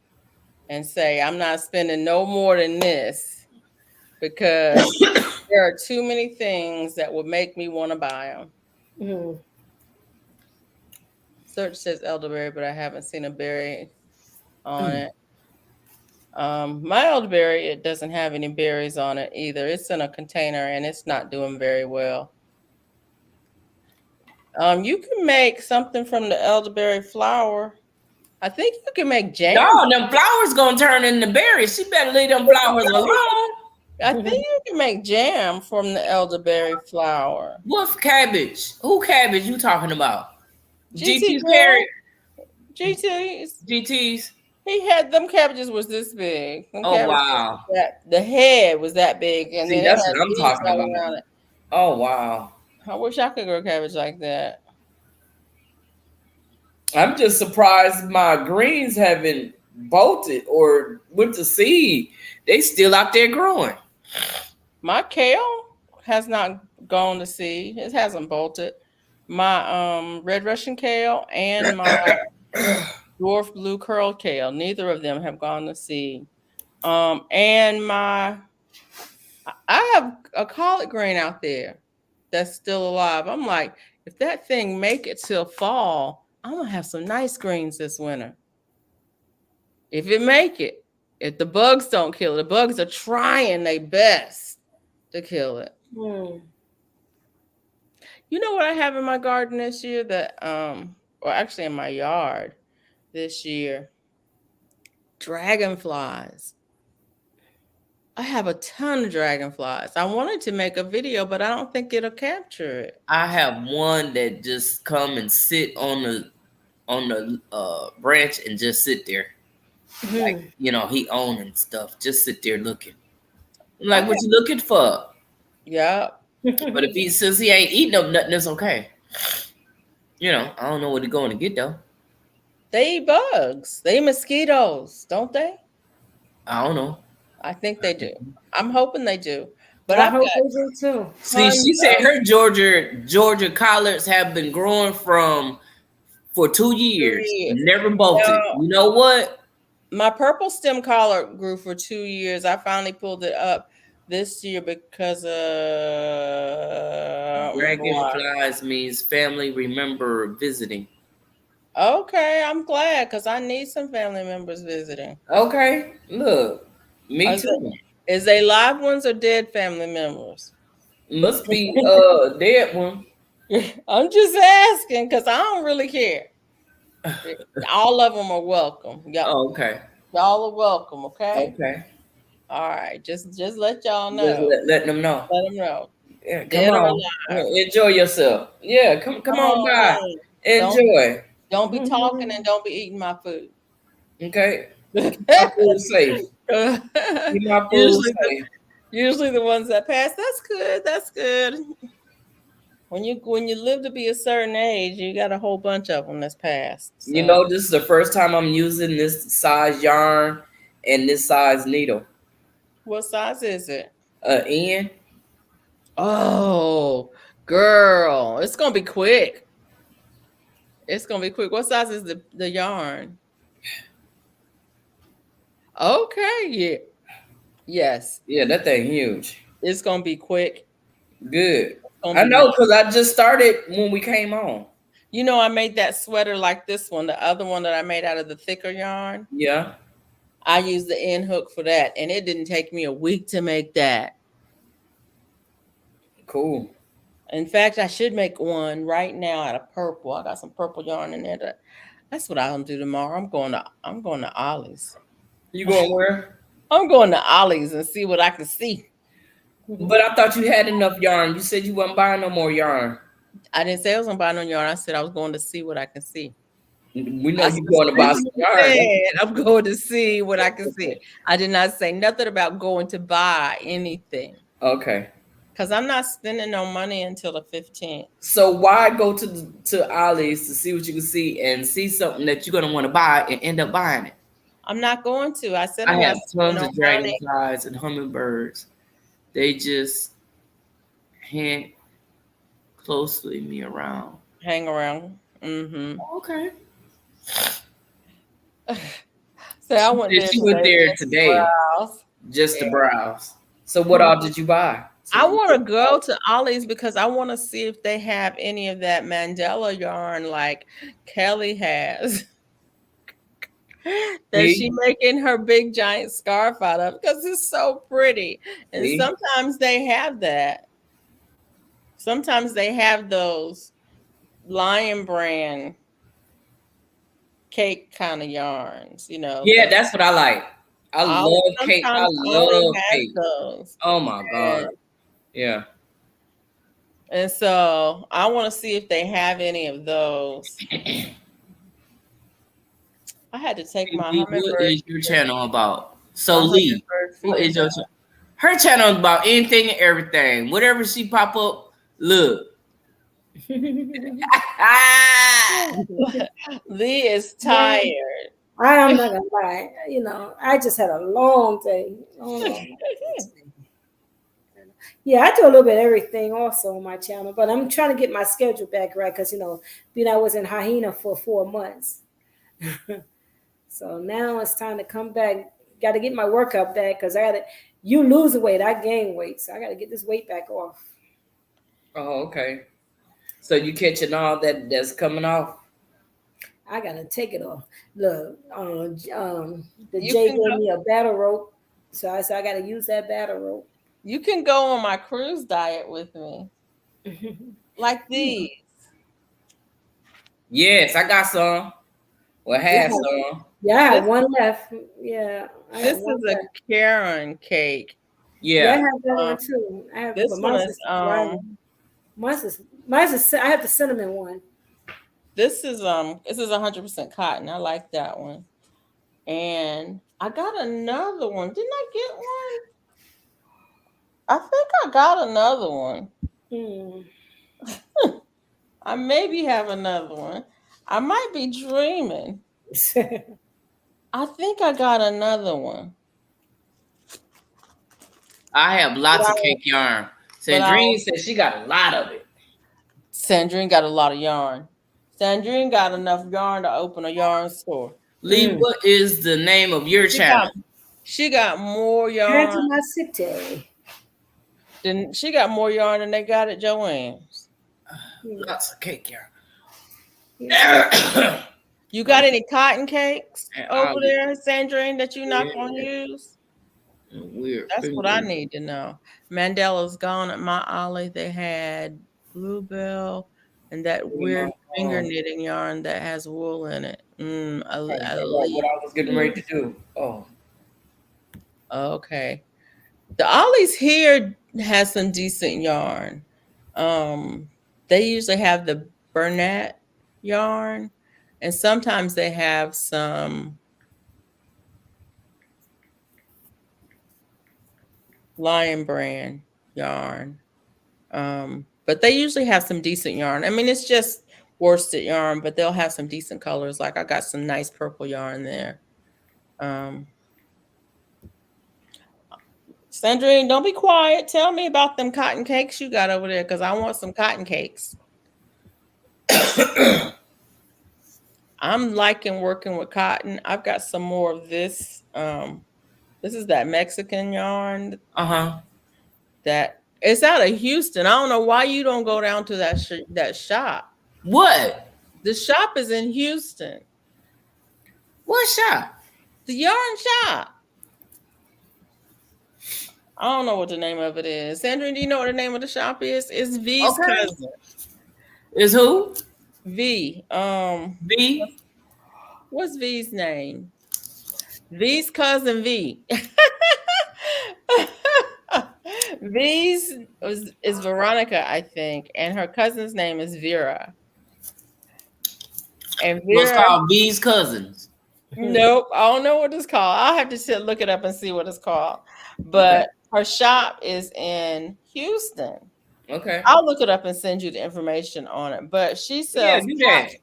and say, I'm not spending no more than this because there are too many things that would make me want to buy them. Mm-hmm. Search says elderberry, but I haven't seen a berry on it. My elderberry, it doesn't have any berries on it either. It's in a container and it's not doing very well. You can make something from the elderberry flower. I think you can make jam. No, them flowers gonna turn into berries. She better leave them flowers alone. I think you can make jam from the elderberry flower. What cabbage? Who cabbage you talking about? GT's carrot. GT's. He had them cabbages was this big. Oh wow! The head was that big, and then that's what I'm talking about. It. Oh wow! I wish I could grow cabbage like that. I'm just surprised my greens haven't bolted or went to seed. They still out there growing. My kale has not gone to seed. It hasn't bolted. My red Russian kale and my dwarf blue curl kale, neither of them have gone to seed. And I have a collard green out there that's still alive. I'm like, if that thing make it till fall, I'm gonna have some nice greens this winter. If it make it, if the bugs don't kill it, the bugs are trying their best to kill it. Mm. You know what I have in my garden this year that, or actually in my yard this year? Dragonflies. I have a ton of dragonflies. I wanted to make a video, but I don't think it'll capture it. I have one that just come and sit on the branch and just sit there. Mm-hmm. Like, he owning stuff. Just sit there looking. I'm like, what you looking for? Yeah. But since he ain't eating up nothing, it's okay. I don't know what he's going to get though. They eat bugs. They eat mosquitoes, don't they? I don't know. I think they do. I'm hoping they do. But I hope they do too. See, she said her Georgia collards have been growing for 2 years. Never bolted. You know what? My purple stem collard grew for 2 years. I finally pulled it up this year because Dragonflies means family remember visiting. Okay, I'm glad because I need some family members visiting. Okay, look, me too. Is they live ones or dead family members? Must be dead one. I'm just asking because I don't really care. All of them are welcome. Oh, okay. Y'all are welcome. Okay. Okay. All right. Just let y'all know. Let them know. Let them know. Yeah, come on. Enjoy yourself. Yeah, come on by. Enjoy. Don't be talking and don't be eating my food. Okay. Keep my food safe. Keep my food safe. Usually the ones that pass. That's good. That's good. When you live to be a certain age, you got a whole bunch of them that's passed. So. You know, this is the first time I'm using this size yarn and this size needle. What size is it? N. Oh, girl, it's gonna be quick. It's gonna be quick. What size is the yarn? Okay, yeah, yes. Yeah, that thing huge. It's gonna be quick. Good. I know because I just started when we came on. You know, I made that sweater like this one, the other one that I made out of the thicker yarn. Yeah. I used the end hook for that, and it didn't take me a week to make that. Cool. In fact, I should make one right now out of purple. I got some purple yarn in there. That's what I'm gonna do tomorrow. I'm going to Ollie's. You going where? I'm going to Ollie's and see what I can see. But I thought you had enough yarn. You said you wasn't buying no more yarn. I didn't say I was gonna buy no yarn. I said I was going to see what I can see. We know you're going to buy some yarn. I'm going to see what I can see. I did not say nothing about going to buy anything. Okay. Because I'm not spending no money until the 15th. So why go to Ollie's to see what you can see and see something that you're gonna want to buy and end up buying it? I'm not going to. I said I have tons of dragonflies and hummingbirds. They just hang closely me around. Hang around. Mm-hmm. Okay. So I went there. She went there today just to browse. So what all did you buy? I want to go to Ollie's because I want to see if they have any of that Mandela yarn like Kelly has. That she making her big giant scarf out of because it's so pretty. And sometimes they have that. Sometimes they have those Lion Brand cake kind of yarns, you know. Yeah, that's what I like. I love cake. I love cake. Those. Oh my God. Yeah. And so I want to see if they have any of those. I had to take my hummingbird. What is your channel about? So Lee, what is your channel? Her channel is about anything and everything. Whatever she pop up, look. Lee is tired. I am not gonna lie. You know, I just had a long day. Yeah, I do a little bit of everything also on my channel, but I'm trying to get my schedule back right because, you know, I was in Hyena for 4 months. So now it's time to come back. Got to get my workout back because you lose weight, I gain weight. So I got to get this weight back off. Oh, okay. So you catching all that's coming off? I got to take it off. Look, the Jay gave me a battle rope. So I said I got to use that battle rope. You can go on my cruise diet with me. Like these. Yes, I got some. Well, had some. Yeah, I have one left. Yeah. This is a Karen cake. Yeah. I have that one too. I have this one is mine's is I have the cinnamon one. This is 100% cotton. I like that one. And I got another one. Didn't I get one? I think I got another one. I maybe have another one. I might be dreaming. I think I got another one. I have lots of cake yarn. Sandrine said she got a lot of it. Sandrine got a lot of yarn. Sandrine got enough yarn to open a yarn store. Lee, what is the name of your channel? She got more yarn. She got more yarn than they got at Joann's. Lots of cake yarn. You got any cotton cakes over there, Sandrine, that you're not going to use? Weird. That's what I need to know. Mandela's gone at my Ollie. They had Bluebell and that weird finger knitting yarn that has wool in it. What I was getting ready to do. Oh. Okay. The Ollie's here has some decent yarn. They usually have the Burnett yarn. And sometimes they have some Lion brand yarn. But they usually have some decent yarn. I mean, it's just worsted yarn, but they'll have some decent colors. Like I got some nice purple yarn there. Sandrine, don't be quiet. Tell me about them cotton cakes you got over there, because I want some cotton cakes. I'm liking working with cotton. I've got some more of this. This is that Mexican yarn. That it's out of Houston. I don't know why you don't go down to that shop. What? The shop is in Houston. What shop? The yarn shop. I don't know what the name of it is. Sandrine, do you know what the name of the shop is? It's V's cousin. Is who? V. V. What's V's name? V's cousin V. V's is Veronica, I think, and her cousin's name is Vera. And Vera, what's called V's cousins? Nope, I don't know what it's called. I'll have to look it up and see what it's called. But her shop is in Houston. Okay. I'll look it up and send you the information on it. But she sells cotton.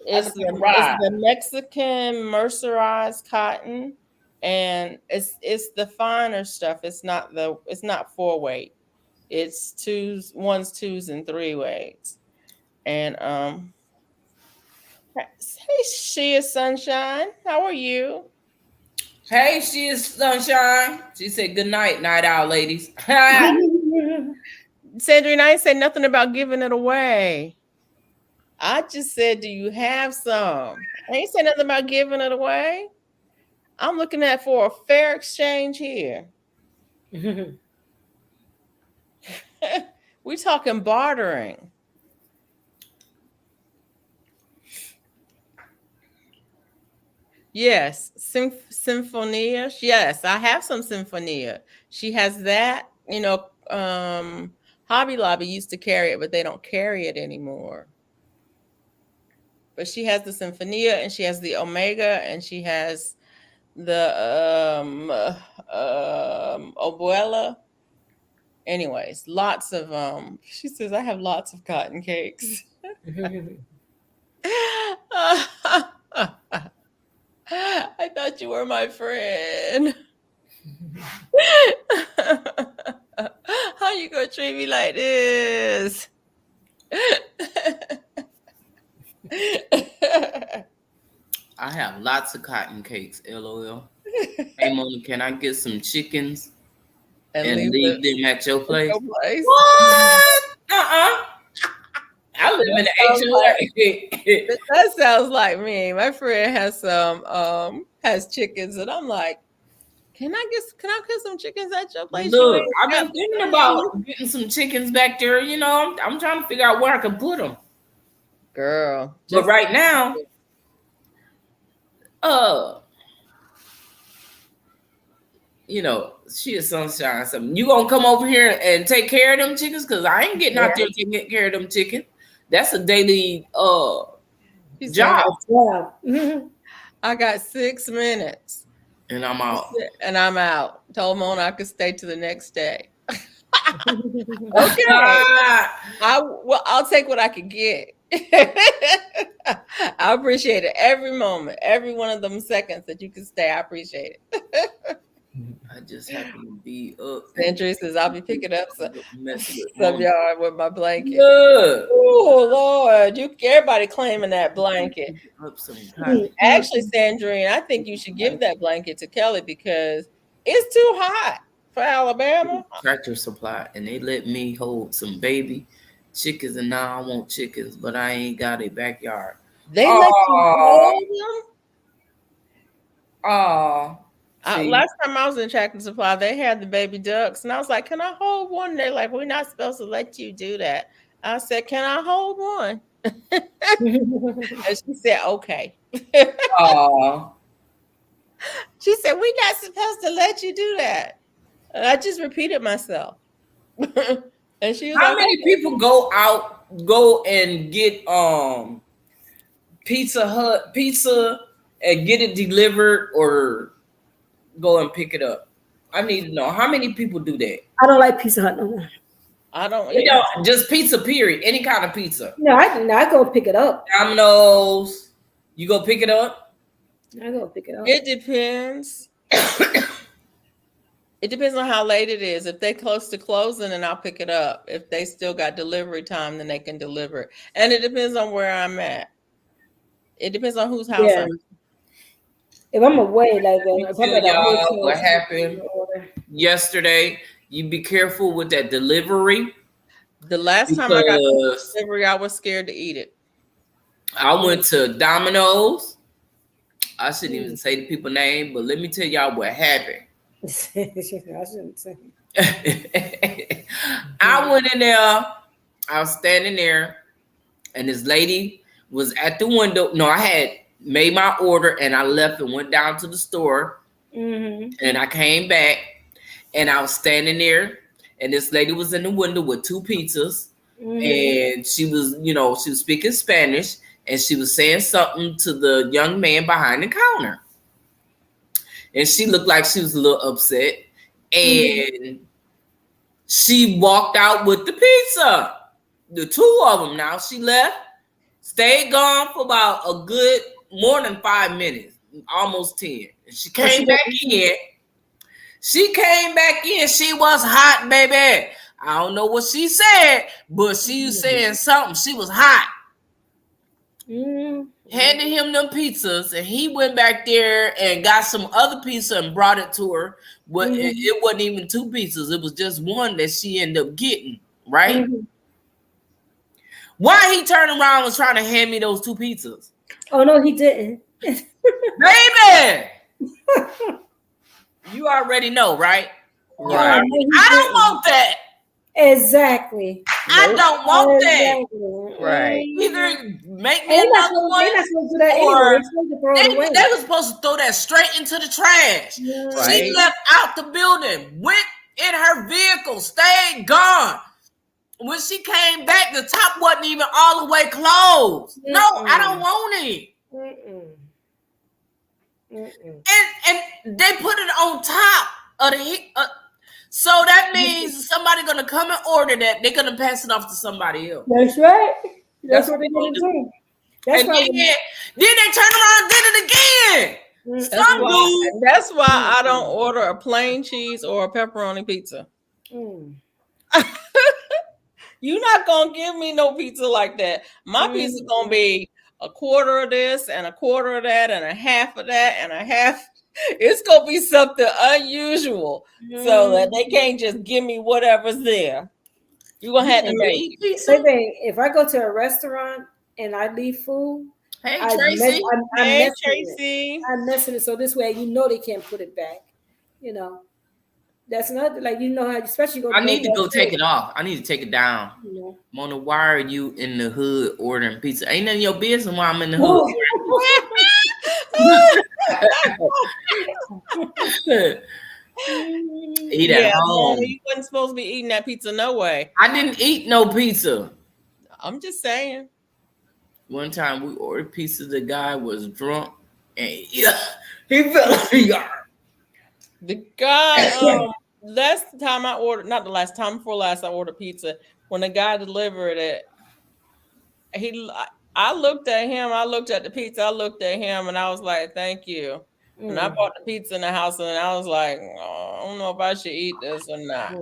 It's the Mexican mercerized cotton, and it's the finer stuff. It's not 4-weight. It's 1s, 2s, and 3-weights. And hey, she is Sunshine. How are you? Hey, she is Sunshine. She said good night, night out, ladies. Sandrine, I ain't say nothing about giving it away. I just said, do you have some? I ain't say nothing about giving it away. I'm looking at for a fair exchange here. We talking bartering. Yes, Symphonia. Yes, I have some Symphonia. She has that. Hobby Lobby used to carry it, but they don't carry it anymore. But she has the Symphonia, and she has the Omega, and she has the Abuela. Anyways, lots of she says, I have lots of cotton cakes. I thought you were my friend. How you gonna treat me like this? I have lots of cotton cakes, LOL. Hey, Mona, can I get some chickens and leave them at your place? What? I live in the HOA. That sounds like me. My friend has some has chickens, and I'm like, can I get some chickens at your place? Look, I've been thinking about getting some chickens back there. I'm trying to figure out where I can put them. Girl. But right now, she is Sunshine. Something. You gonna come over here and take care of them chickens? Because I ain't getting out there taking care of them chickens. That's a daily job. I got 6 minutes. And I'm out. Told Mona I could stay to the next day. Okay. I'll take what I could get. I appreciate it. Every moment, every one of them seconds that you can stay, I appreciate it. I just happen to be up. Sandra says I'll be picking up some yard with my blanket. Look. Oh Lord, everybody claiming that blanket. Actually, Sandrine, I think you should give that blanket to Kelly because it's too hot for Alabama. Tractor Supply, and they let me hold some baby chickens, and now I want chickens, but I ain't got a backyard. They let you hold them? Last time I was in Tractor Supply, they had the baby ducks, and I was like, can I hold one? They're like, we're not supposed to let you do that. I said, can I hold one? And she said, okay. She said, we're not supposed to let you do that. And I just repeated myself. And she was How many people go and get Pizza Hut pizza and get it delivered or go and pick it up? I need to know how many people do that. I don't like Pizza Hut no more. I don't You eat. know, just pizza, period. Any kind of pizza. No, I go pick it up. Domino's. You go pick it up? I go pick it up. It depends. It depends on how late it is. If they close to closing, then I'll pick it up. If they still got delivery time, then they can deliver it. And it depends on where I'm at. It depends on whose house Yeah. I'm. If I'm away, like Let me if I'm tell at a y'all hotel, what happened yesterday. You be careful with that delivery. The last time I got Because delivery, I was scared to eat it. I went to Domino's. I shouldn't even say the people's name, but let me tell y'all what happened. I shouldn't say. I went in there. I was standing there, and this lady was at the window. No, I had made my order, and I left and went down to the store. Mm-hmm. And I came back, and I was standing there, and this lady was in the window with 2 pizzas, and she was, you know, she was speaking Spanish, and she was saying something to the young man behind the counter. And she looked like she was a little upset. And she walked out with the pizza. The 2 of them. Now she left, stayed gone for about a good more than 5 minutes, almost 10. And she came back in. She came back in. She was hot, baby. I don't know what she said, but she was saying something. She was hot. Handed him them pizzas, and he went back there and got some other pizza and brought it to her. But it wasn't even 2 pizzas. It was just one that she ended up getting, right? Why he turned around and was trying to hand me those 2 pizzas? Oh, no, he didn't. Baby! You already know, right? Right. I don't want that. Exactly. I don't want that. Right. Either make me They're not another one, supposed to do that or anyway. They're supposed to throw it away. they were supposed to throw that straight into the trash. Right. She left out the building, went in her vehicle, stayed gone. When she came back, the top wasn't even all the way closed. No, I don't want it. And they put it on top of the so that means somebody gonna come and order that. They're gonna pass it off to somebody else. That's right. That's what they're gonna do. That's why then they turn around and did it again. That's why I don't order a plain cheese or a pepperoni pizza. You're not gonna give me no pizza like that. My pizza gonna be a quarter of this and a quarter of that and a half of that and a half. It's gonna be something unusual so that they can't just give me whatever's there. You're gonna have to make pizza. If I go to a restaurant and I leave food, hey Tracy, I'm messing it so this way you know they can't put it back. You know, that's not like, you know how, especially go. I need to go take it off. I need to take it down. Mona, why are you in the hood ordering pizza? Ain't none of your business why I'm in the hood. Eat at home. You wasn't supposed to be eating that pizza no way. I didn't eat no pizza. I'm just saying. One time we ordered pizza. The guy was drunk and he fell asleep. The guy, last time I ordered, not the last time, before last I ordered pizza. When the guy delivered it, I looked at him, I looked at the pizza, I looked at him, and I was like, thank you. And I bought the pizza in the house, and I was like, oh, I don't know if I should eat this or not.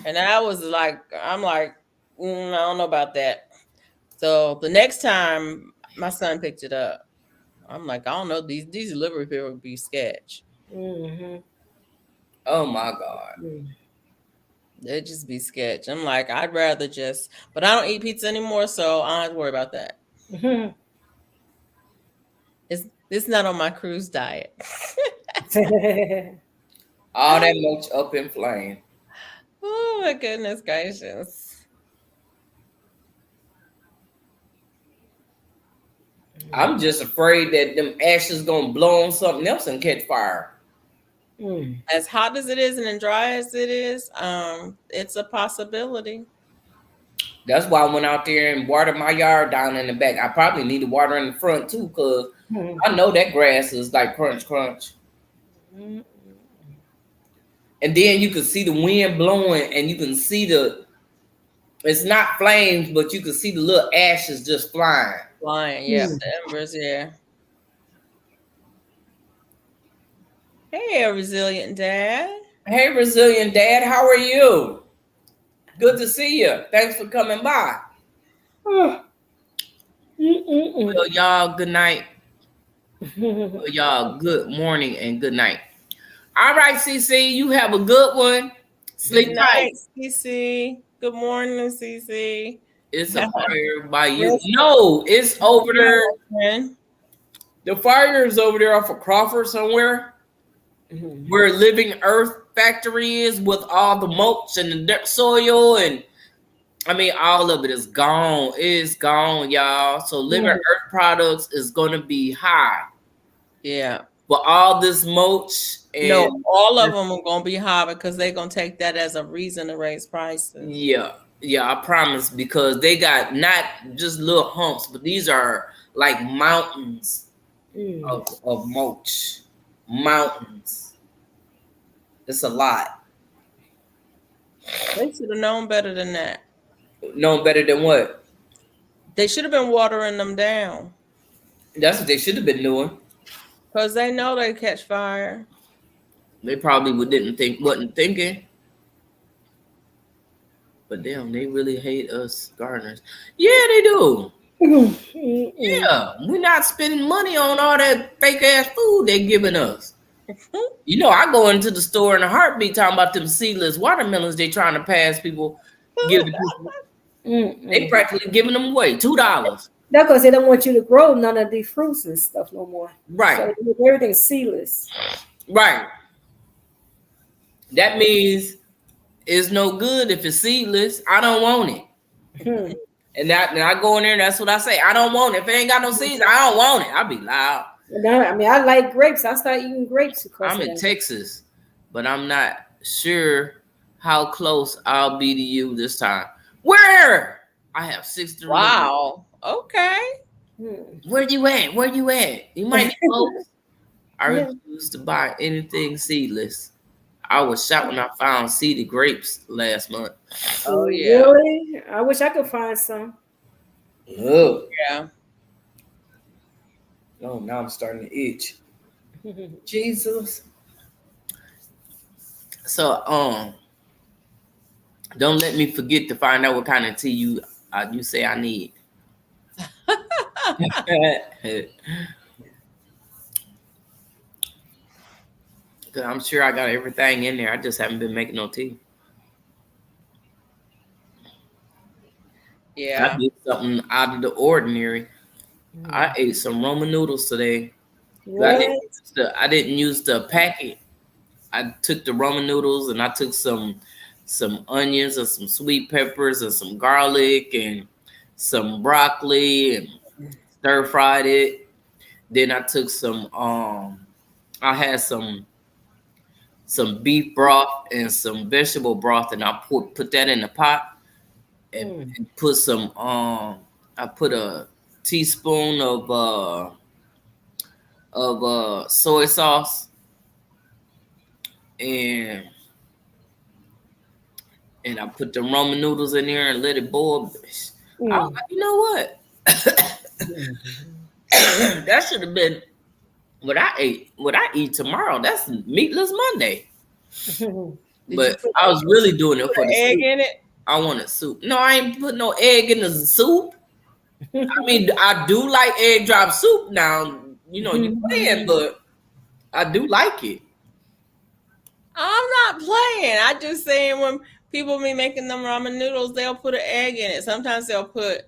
And I was like, I'm like, I don't know about that. So the next time my son picked it up, I'm like, I don't know, these delivery people would be sketch. Oh my God. They'd just be sketch. I'm like, I'd rather just, but I don't eat pizza anymore, so I don't have to worry about that. It's not on my cruise diet. All that much up in flame. Oh my goodness gracious. I'm just afraid that them ashes gonna blow on something else and catch fire. As hot as it is and as dry as it is, it's a possibility. That's why I went out there and watered my yard down in the back. I probably need to water in the front too, because I know that grass is like crunch, crunch. And then you can see the wind blowing, and you can see it's not flames, but you can see the little ashes just flying. Flying, yeah, the embers, yeah. Hey, resilient dad. Hey, resilient dad, how are you? Good to see you. Thanks for coming by. Well, y'all, good night. Well, y'all, good morning and good night. All right, Cece, you have a good one. Sleep Good tight. night, Cece. Good morning, Cece. It's a fire by you. No, it's over there. The fire is over there off of Crawford somewhere, where Living Earth Factory is, with all the mulch and the dirt soil, and I mean, all of it is gone. It's gone, y'all. So Living Earth Products is going to be high. Yeah. But all this mulch, and no, all of them are going to be high because they're going to take that as a reason to raise prices. Yeah, I promise, because they got not just little humps, but these are like mountains of mulch. Mountains. It's a lot. They should have known better than that. Known better than what? They should have been watering them down. That's what they should have been doing. Because they know they catch fire. They probably wasn't thinking. But damn, they really hate us gardeners. Yeah, they do. Yeah, we're not spending money on all that fake ass food they're giving us. You know, I go into the store in a heartbeat talking about them seedless watermelons they trying to pass people, give to people. They practically giving them away, $2. That's because they don't want you to grow none of these fruits and stuff no more. Right. So everything's seedless. Right. That means it's no good if it's seedless. I don't want it. And I go in there and that's what I say. I don't want it. If it ain't got no seeds, I don't want it. I'll be loud. I mean, I like grapes. I start eating grapes. I'm in Texas, but I'm not sure how close I'll be to you this time. Where? I have 6 to Wow. Okay. Where you at? Where you at? You might be close. I refuse to buy anything seedless. I was shocked when I found seeded grapes last month. Oh, yeah. Really? I wish I could find some. Oh. Yeah. Oh, now I'm starting to itch. Jesus. So, don't let me forget to find out what kind of tea you say I need. I'm sure I got everything in there. I just haven't been making no tea. Yeah. I did something out of the ordinary. I ate some Roman noodles today. I didn't use the packet. I took the Roman noodles and I took some onions and some sweet peppers and some garlic and some broccoli and stir fried it. Then I took some I had some beef broth and some vegetable broth, and I put that in the pot and put some I put a teaspoon of soy sauce and I put the Roman noodles in there and let it boil. I was like, you know what? That should have been what I eat tomorrow. That's Meatless Monday. But I was really doing it for the egg soup. in it. I wanted soup. No, I ain't put no egg in the soup. I mean, I do like egg drop soup now. You know, you playing, but I do like it. I'm not playing. I just saying when people be making them ramen noodles, they'll put an egg in it. Sometimes they'll put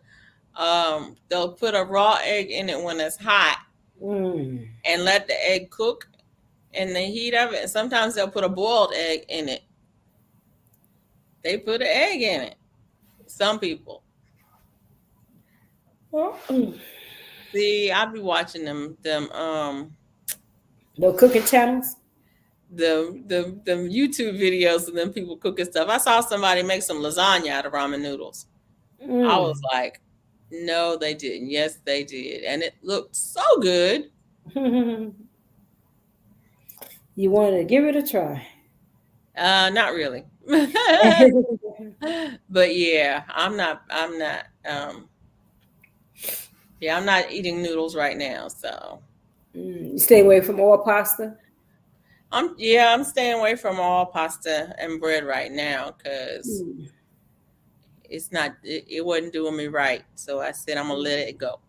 a raw egg in it when it's hot and let the egg cook in the heat of it. And sometimes they'll put a boiled egg in it. They put an egg in it. Some people. See, I'll be watching them no cooking channels. The YouTube videos of them people cooking stuff. I saw somebody make some lasagna out of ramen noodles. I was Mm. like, no, they didn't. Yes, they did. And it looked so good. You want to give it a try. Not really. But yeah, I'm not eating noodles right now. So You stay away from all pasta. I'm staying away from all pasta and bread right now because Mm. it wasn't doing me right. So I said I'm gonna let it go.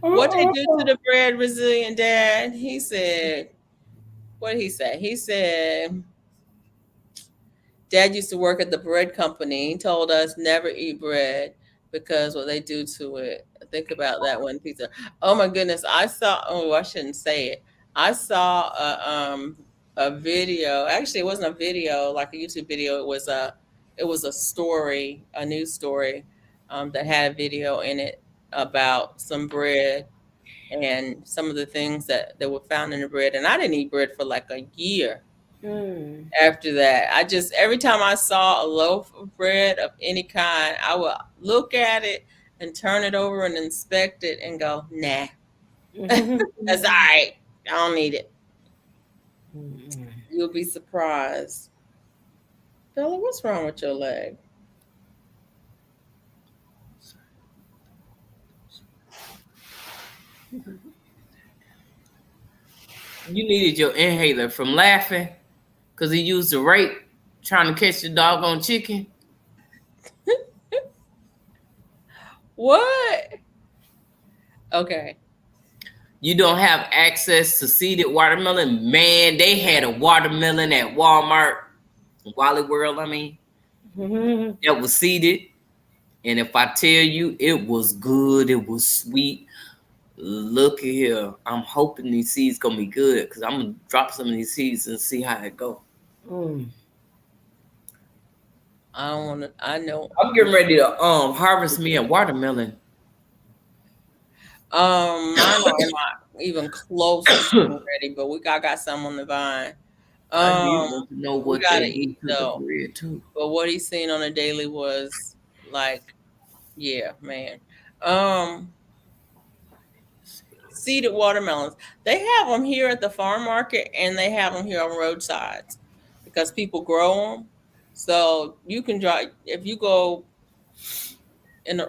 What they do to the bread, resilient dad? He said, what did he say? He said Dad used to work at the bread company. He told us never eat bread because what they do to it. Think about that one pizza. Oh my goodness! I saw. Oh, I shouldn't say it. I saw a video. Actually, it wasn't a video like a YouTube video. It was a story, a news story that had a video in it about some bread and some of the things that were found in the bread. And I didn't eat bread for like a year Mm. after that. I just, every time I saw a loaf of bread of any kind, I would look at it and turn it over and inspect it and go, nah, that's all right. I don't need it. You'll be surprised. Bella, what's wrong with your leg? You needed your inhaler from laughing because he used the rake trying to catch the doggone chicken. What? Okay. You don't have access to seeded watermelon. Man, they had a watermelon at Walmart, Wally World, I mean, that was seeded. And if I tell you it was good, it was sweet. Look at here. I'm hoping these seeds gonna be good because I'm gonna drop some of these seeds and see how it go. Mm. I don't want to, I know. I'm getting ready to harvest me a watermelon. Mine are not even close to being ready, but I got some on the vine. I need to know We what gotta they do eat to the though. bread too. But what he's seen on a daily was like, yeah, man. Um, Seeded watermelons. They have them here at the farm market, and they have them here on roadsides because people grow them. So you can drive if you go in.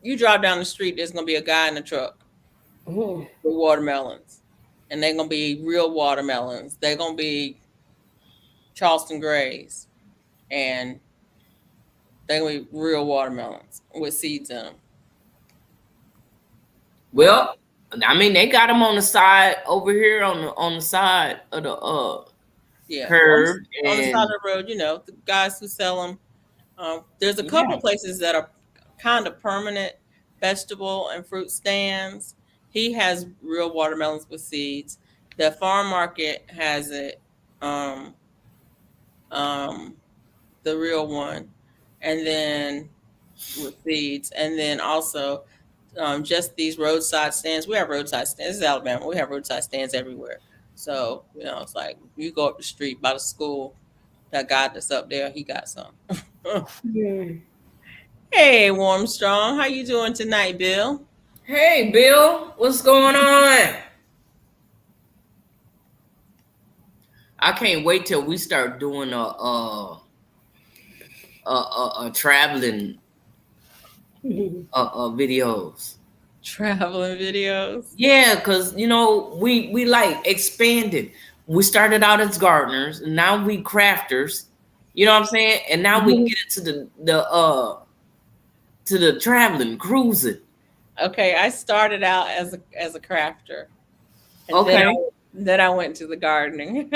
You drive down the street. There's gonna be a guy in the truck Mm. with watermelons, and they're gonna be real watermelons. They're gonna be Charleston Grays, and they're gonna be real watermelons with seeds in them. Well, I mean they got them on the side over here on the side of the Yeah, curb on the side of and the road, the guys who sell them. There's a couple yeah. places that are kind of permanent vegetable and fruit stands. He has real watermelons with seeds. The farm market has it, um, um, the real one, and then with seeds, and then also just these roadside stands. We have roadside stands. This is Alabama. We have roadside stands everywhere. So it's like you go up the street by the school. That guy that's up there, he got some. Mm. Hey, Warmstrong, how you doing tonight, Bill? Hey Bill, what's going on? I can't wait till we start doing a traveling videos. Traveling videos. Yeah, because we like expanded. We started out as gardeners, and now we crafters. You know what I'm saying? And now we get into the traveling, cruising. Okay, I started out as a crafter, and Okay, then I went to the gardening.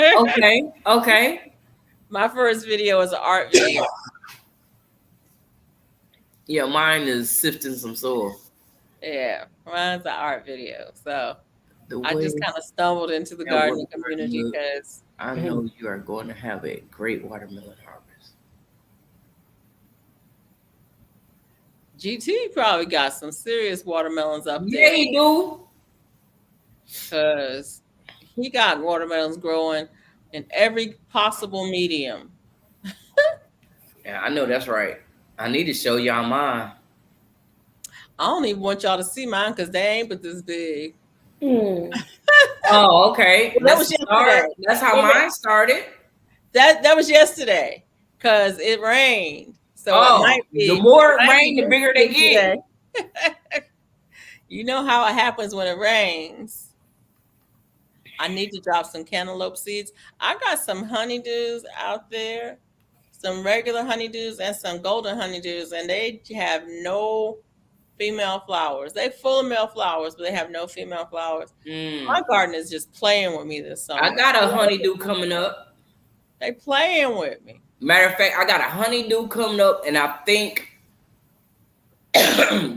okay. My first video was an art video. Yeah, mine is sifting some soil. Yeah, mine's an art video. So The I way just kind of stumbled into the that gardening watermelon community look, because I know you are going to have a great watermelon harvest. GT probably got some serious watermelons up Yeah, there he do. because he got watermelons growing in every possible medium. Yeah, I know that's right. I need to show y'all mine. I don't even want y'all to see mine because they ain't but this big. Mm. Oh, okay. Well, that That's was the start. yesterday. That's how mine started. That was yesterday because it rained, so it Oh, the more it might be rain, the this bigger they big get. today. You know how it happens when it rains. I need to drop some cantaloupe seeds. I got some honeydews out there, some regular honeydews and some golden honeydews, and they have no female flowers. They full of male flowers, but they have no female flowers. My garden is just playing with me this I summer. got a honeydew coming up. They playing with me. Matter of fact, I got a honeydew coming up, and I think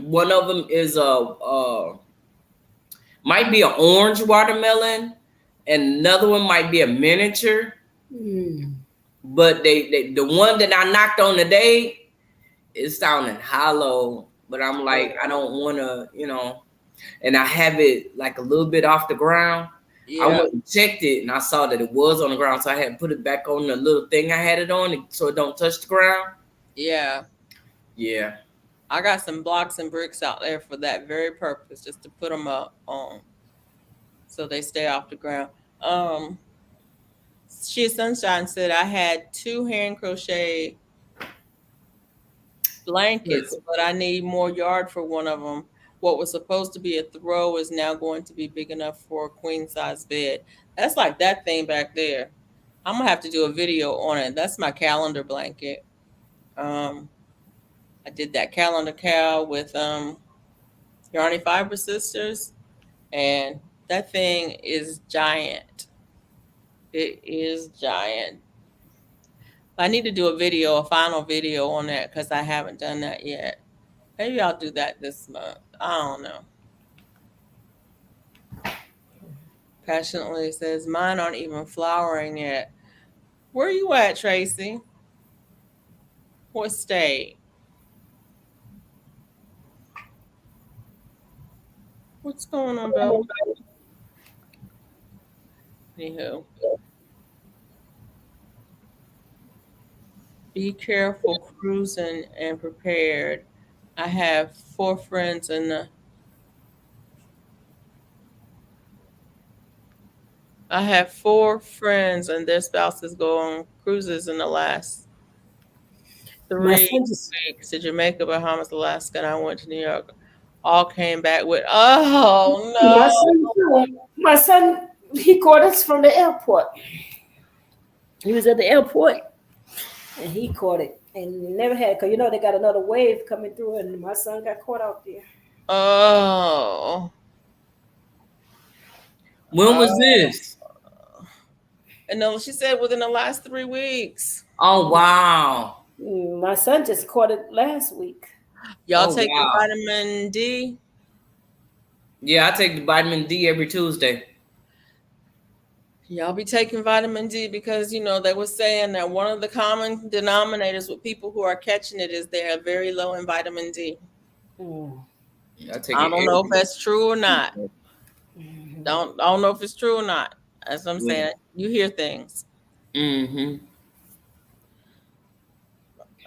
one of them is might be an orange watermelon, and another one might be a miniature. Mm. But the one that I knocked on today is sounding hollow. But I'm like, I don't want to, and I have it like a little bit off the ground. I Yeah. went and checked it, and I saw that it was on the ground, so I had to put it back on the little thing I had it on, so it don't touch the ground. Yeah. Yeah. I got some blocks and bricks out there for that very purpose, just to put them up on, so they stay off the ground. She Sunshine said I had 2 hand crochet blankets, but I need more yard for one of them. What was supposed to be a throw is now going to be big enough for a queen size bed. That's like that thing back there. I'm gonna have to do a video on it. That's my calendar blanket. I did that calendar cow with Yarny Fiber Sisters, and that thing is giant. It is giant. I need to do a final video on that because I haven't done that yet. Maybe I'll do that this month. I don't know. Passionately says, mine aren't even flowering yet. Where you at, Tracy? What state? What's going on, Bill? Anywho. Be careful cruising and prepared. I have 4 friends and their spouses go on cruises in the last 3 weeks to Jamaica, Bahamas, Alaska, and I went to New York. All came back with, oh no. My son, he caught us from the airport. He was at the airport and he caught it and never had it because they got another wave coming through and my son got caught out there. Oh. When was this? And no, she said within the last 3 weeks. Oh, wow. My son just caught it last week. Y'all taking vitamin D? Yeah, I take the vitamin D every Tuesday. Y'all be taking vitamin D because, they were saying that one of the common denominators with people who are catching it is they are very low in vitamin D. I don't know if that's true or not. I don't know if it's true or not. As I'm saying, you hear things. Mm-hmm.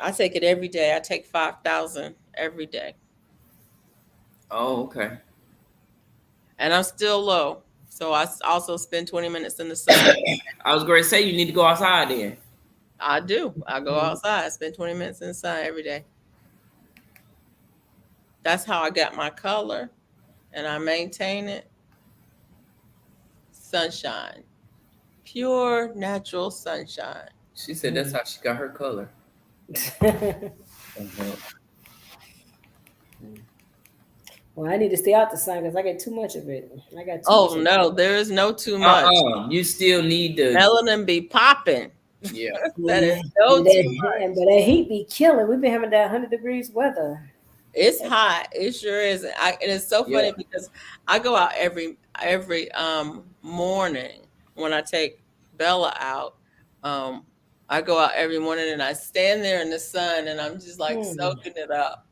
I take it every day. I take 5,000 every day. Oh, okay. And I'm still low. So I also spend 20 minutes in the sun. I was going to say you need to go outside then. I do. I go outside. I spend 20 minutes in the sun every day. That's how I got my color. And I maintain it. Sunshine. Pure, natural sunshine. She said that's how she got her color. Well, I need to stay out the sun because I get too much of it. I got too much of it. There is no too much. You still need the melanin be popping. Yeah. That is no too much. But that heat be killing. We've been having that 100 degrees weather. It's hot. It sure is. And it's so funny because I go out every morning when I take Bella out. I go out every morning and I stand there in the sun and I'm just like soaking it up.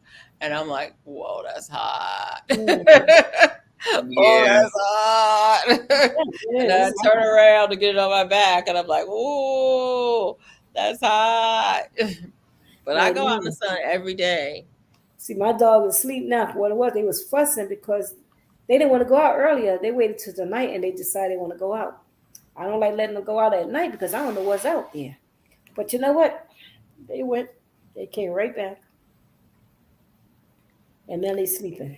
And I'm like, whoa, that's hot. Oh, that's hot. And I turn around to get it on my back and I'm like, oh, that's hot. But I Like go out in the me. sun every day. See, my dog is asleep now. What it was, they was fussing because they didn't want to go out earlier. They waited till the night and they decided they want to go out. I don't like letting them go out at night because I don't know what's out there. But you know what? They went. They came right back. And now they sleeping.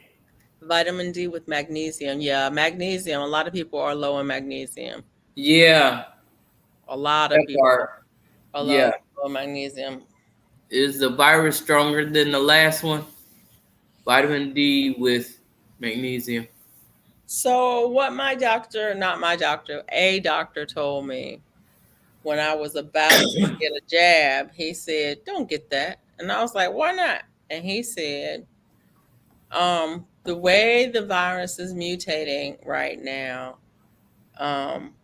Vitamin D with magnesium. Yeah, magnesium. A lot of people are low in magnesium. Yeah, A lot of that people part. are Yeah. low in magnesium. Is the virus stronger than the last one? Vitamin D with magnesium. So what not my doctor, a doctor told me when I was about to get a jab, he said, "Don't get that." And I was like, "Why not?" And he said, the way the virus is mutating right now, um,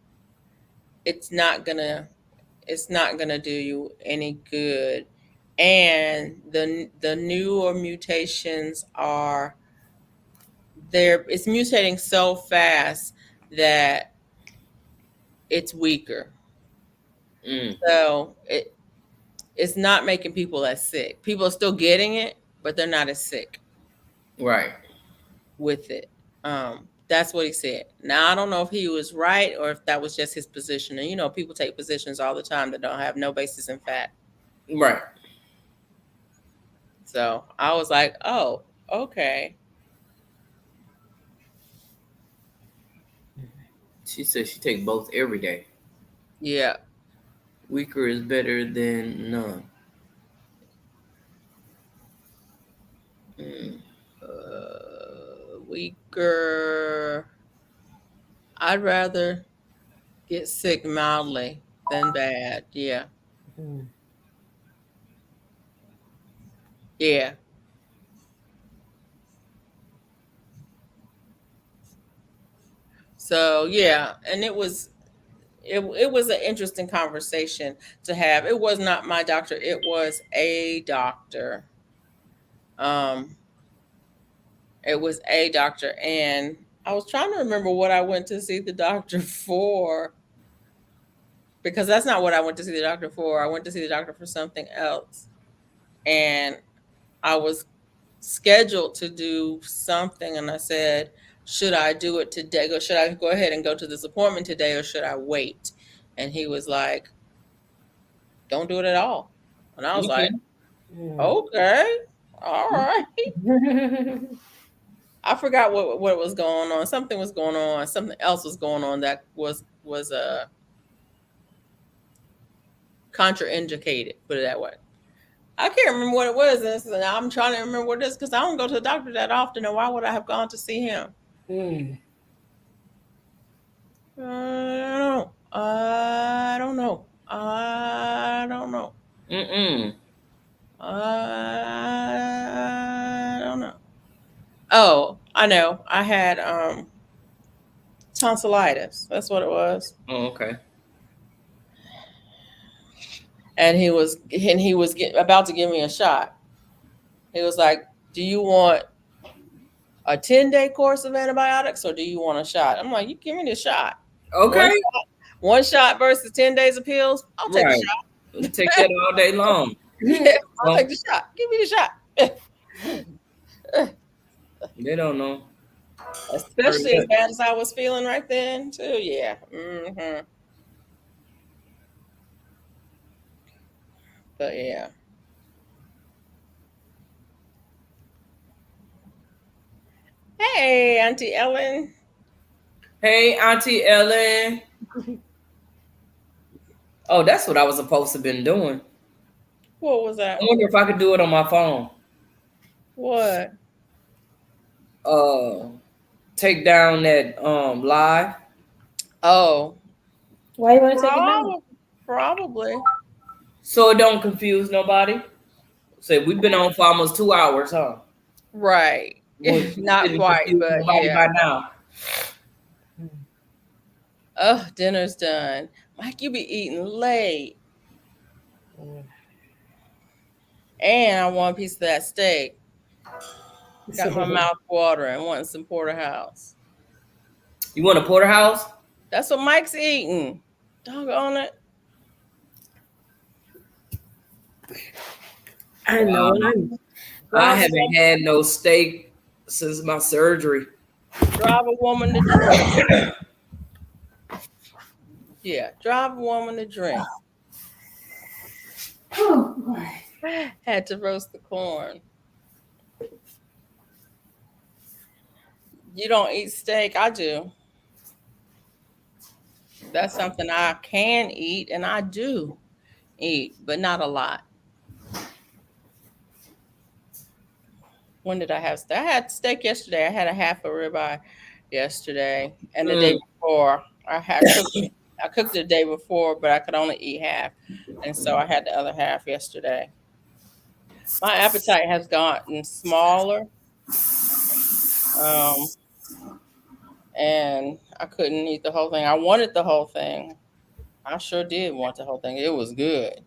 it's not gonna do you any good. And the newer mutations are there. It's mutating so fast that it's weaker. Mm, So it's not making people as sick. People are still getting it, but they're not as sick right. with it. That's what he said. Now I don't know if he was right or if that was just his position. And people take positions all the time that don't have no basis in fact. Right. So I was like, oh, okay. She said she take both every day. Yeah. Weaker is better than none. Mm. Weaker. I'd rather get sick mildly than bad. Yeah. Mm. Yeah. So yeah, and it was an interesting conversation to have. It was not my doctor, it was a doctor. Um it was a doctor, and I was trying to remember what I went to see the doctor for, because that's not what I went to see the doctor for. I went to see the doctor for something else. And I was scheduled to do something, and I said, should I do it today? Should I go ahead and go to this appointment today, or should I wait? And he was like, don't do it at all. And I was Okay. like, okay, all right. I forgot what was going on. Something was going on. Something else was going on that was contraindicated. Put it that way. I can't remember what it was. And I'm trying to remember what it is because I don't go to the doctor that often. And why would I have gone to see him? I don't know. I don't know. Mm-mm. I don't know. Oh, I know. I had tonsillitis. That's what it was. Oh, okay. And he was about to give me a shot. He was like, "Do you want a 10-day course of antibiotics, or do you want a shot?" I'm like, "You give me the shot." Okay. One shot versus 10 days of pills. I'll take a Right. shot. You take that all day long. Yeah, I'll take the shot. Give me the shot. They don't know. Especially as bad as I was feeling right then, too. Yeah. Mm-hmm. But yeah. Hey, Auntie Ellen. Hey, Auntie Ellen. Oh, that's what I was supposed to have been doing. What was that? I wonder if I could do it on my phone. What? Take down that live. Oh. Why you want to take it down? Probably. So it don't confuse nobody. Say we've been on for almost 2 hours, huh? Right. Not quite, but yeah. By now. Oh, dinner's done. Mike, you be eating late. And I want a piece of that steak. Got my mouth watering, wanting some porterhouse. You want a porterhouse? That's what Mike's eating. Doggone it. I know. I haven't had no steak since my surgery. Drive a woman to drink. Yeah, drive a woman to drink. Oh boy. Had to roast the corn. You don't eat steak. I do. That's something I can eat and I do eat, but not a lot. When did I have steak? I had steak yesterday. I had a half a ribeye yesterday, and the day before I cooked it the day before, but I could only eat half, and so I had the other half yesterday. My appetite has gotten smaller, um, and I couldn't eat the whole thing. I wanted the whole thing. I sure did want the whole thing. It was good.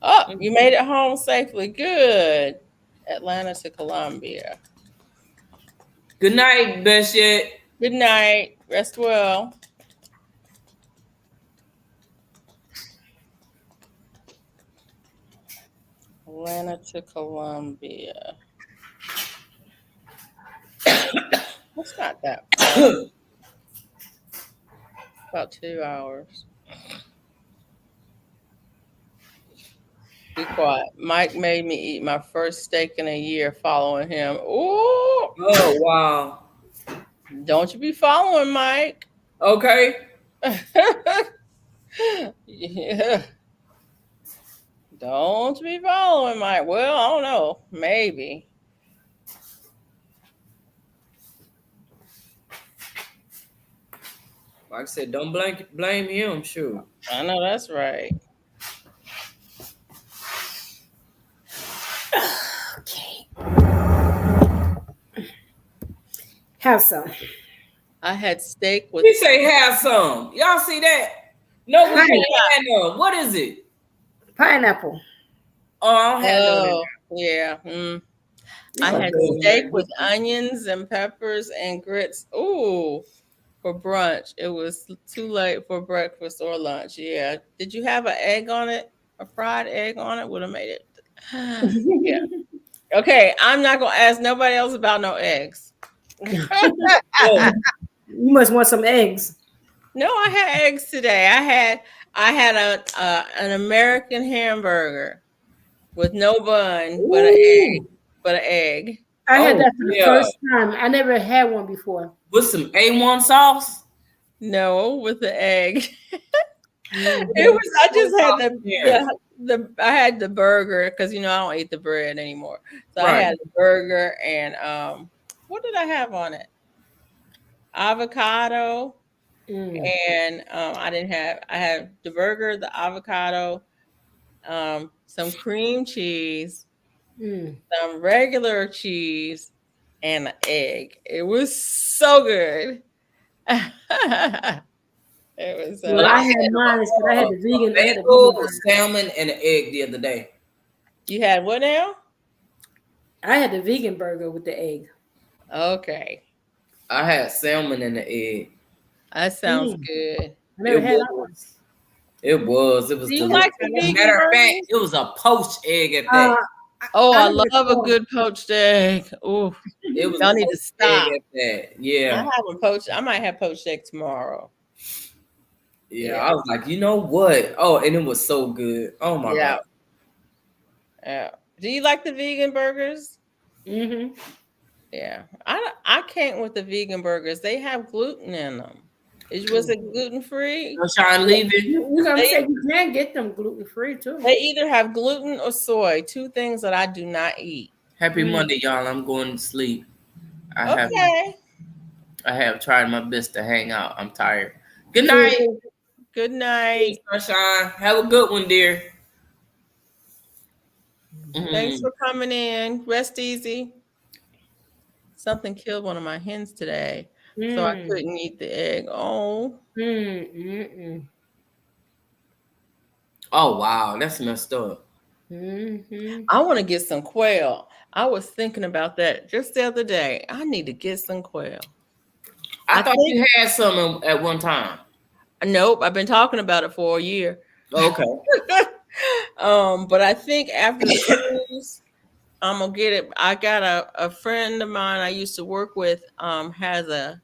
Oh, you made it home safely. Good. Atlanta to Columbia. Good night, best yet. Good night. Rest well. Atlanta to Columbia. That's not that far. About 2 hours. Be quiet. Mike made me eat my first steak in a year following him. Ooh. Oh, wow. Don't you be following Mike. Okay. Yeah. Don't be following Mike. Well, I don't know. Maybe. Like I said, don't blame him, sure. I know that's right. Okay. Have some. I had steak with. He say have some. Y'all see that? No, we can't have none. What is it? Pineapple. Oh, I don't have Oh, yeah. I had steak with onions and peppers and grits. Ooh, for brunch. It was too late for breakfast or lunch. Yeah. Did you have an egg on it? A fried egg on it would have made it. Yeah. Okay. I'm not gonna ask nobody else about no eggs. You must want some eggs. No, I had eggs today. I had an American hamburger with no bun, but an egg. But an egg. I had that for the first time. I never had one before. With some A1 sauce? No, with the egg. It was. I just had I had the burger because I don't eat the bread anymore. So I had the burger and what did I have on it? Avocado. And I had the burger, the avocado, some cream cheese, some regular cheese, and an egg. It was so good. It was. Well, I had mine, but I had the vegan. Salmon and an egg the other day. You had what now? I had the vegan burger with the egg. Okay. I had salmon and the egg. That sounds good. I never had that one. It was. Do you like the vegan Matter of fact, burgers? it was a poached egg at that. I love a good poached egg. Ooh, it was. Y'all need to stop. At that. Yeah. I might have poached egg tomorrow. Yeah, I was like, you know what? Oh, and it was so good. Oh my god. Yeah. Do you like the vegan burgers? Mm-hmm. Yeah. I can't with the vegan burgers. They have gluten in them. Was it gluten free? I'm trying to leave it. You can get them gluten free too. They either have gluten or soy. Two things that I do not eat. Happy Monday, y'all. I'm going to sleep. I have tried my best to hang out. I'm tired. Good night. Good night. Sunshine. Have a good one, dear. Thanks for coming in. Rest easy. Something killed one of my hens today, so I couldn't eat the egg. Oh. Oh, wow. That's messed up. I want to get some quail. I was thinking about that just the other day. I need to get some quail. I thought you had some at one time. Nope. I've been talking about it for a year. Okay. But I think after the cruise, I'm gonna get it. I got a friend of mine I used to work with has a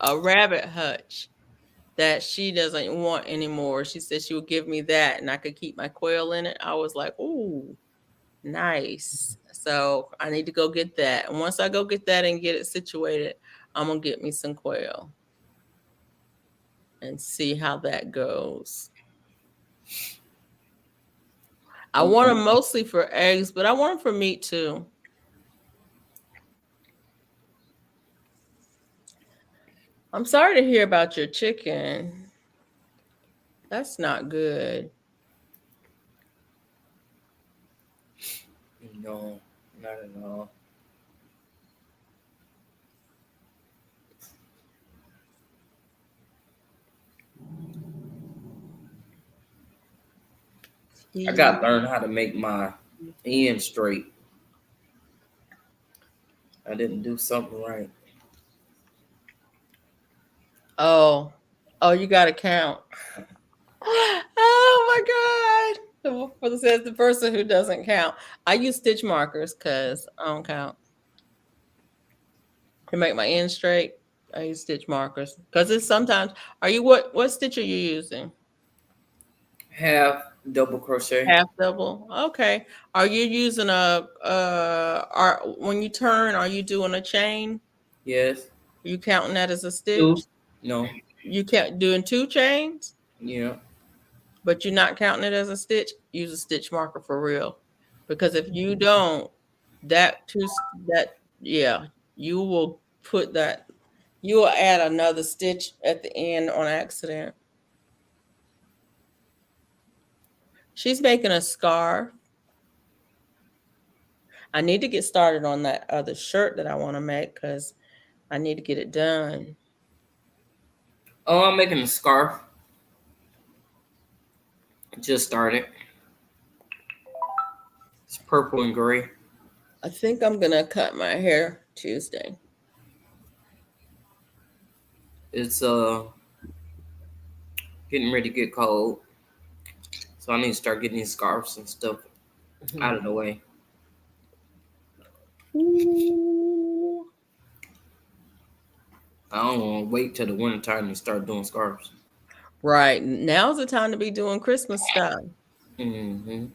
rabbit hutch that she doesn't want anymore. She said she would give me that and I could keep my quail in it. I was like, ooh, nice. So I need to go get that. And once I go get that and get it situated, I'm gonna get me some quail and see how that goes. I want them mostly for eggs, but I want them for meat too. I'm sorry to hear about your chicken. That's not good. No, not at all. I got to learn how to make my end straight. I didn't do something right. Oh, you got to count. Oh my God. For the person who doesn't count. I use stitch markers because I don't count. To make my end straight, I use stitch markers. Because it's sometimes, what stitch are you using? Half double crochet. Half double. Okay. Are you using when you turn, are you doing a chain? Yes. Are you counting that as a Two. stitch? No. You can't doing 2 chains? Yeah. But you're not counting it as a stitch? Use a stitch marker for real. Because if you don't, yeah, you will you will add another stitch at the end on accident. She's making a scarf. I need to get started on that other shirt that I want to make because I need to get it done. Oh, I'm making a scarf. Just started. It's purple and gray. I think I'm going to cut my hair Tuesday. It's getting ready to get cold. So I need to start getting these scarves and stuff out of the way. Ooh. I don't want to wait till the winter time to start doing scarves. Right. Now's the time to be doing Christmas stuff. Mm-hmm.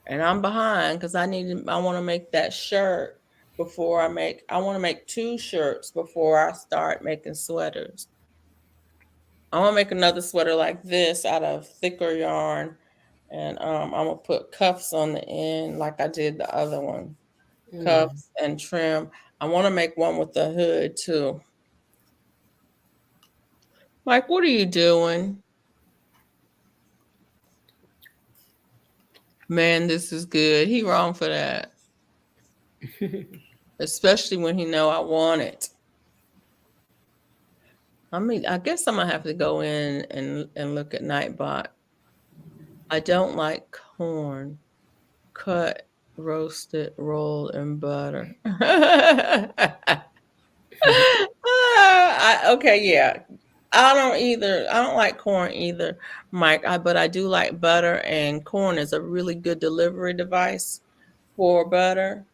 And I'm behind because I want to make that shirt I want to make 2 shirts before I start making sweaters. I want to make another sweater like this out of thicker yarn. And I'm going to put cuffs on the end like I did the other one. Cuffs and trim. I want to make one with the hood too. Mike, what are you doing? Man, this is good. He wrong for that. Especially when he know I want it. I mean, I guess I'm gonna have to go in and look at Nightbot. I don't like corn. Cut, roasted, rolled in butter. Okay, yeah. I don't like corn either, Mike. But I do like butter, and corn is a really good delivery device for butter.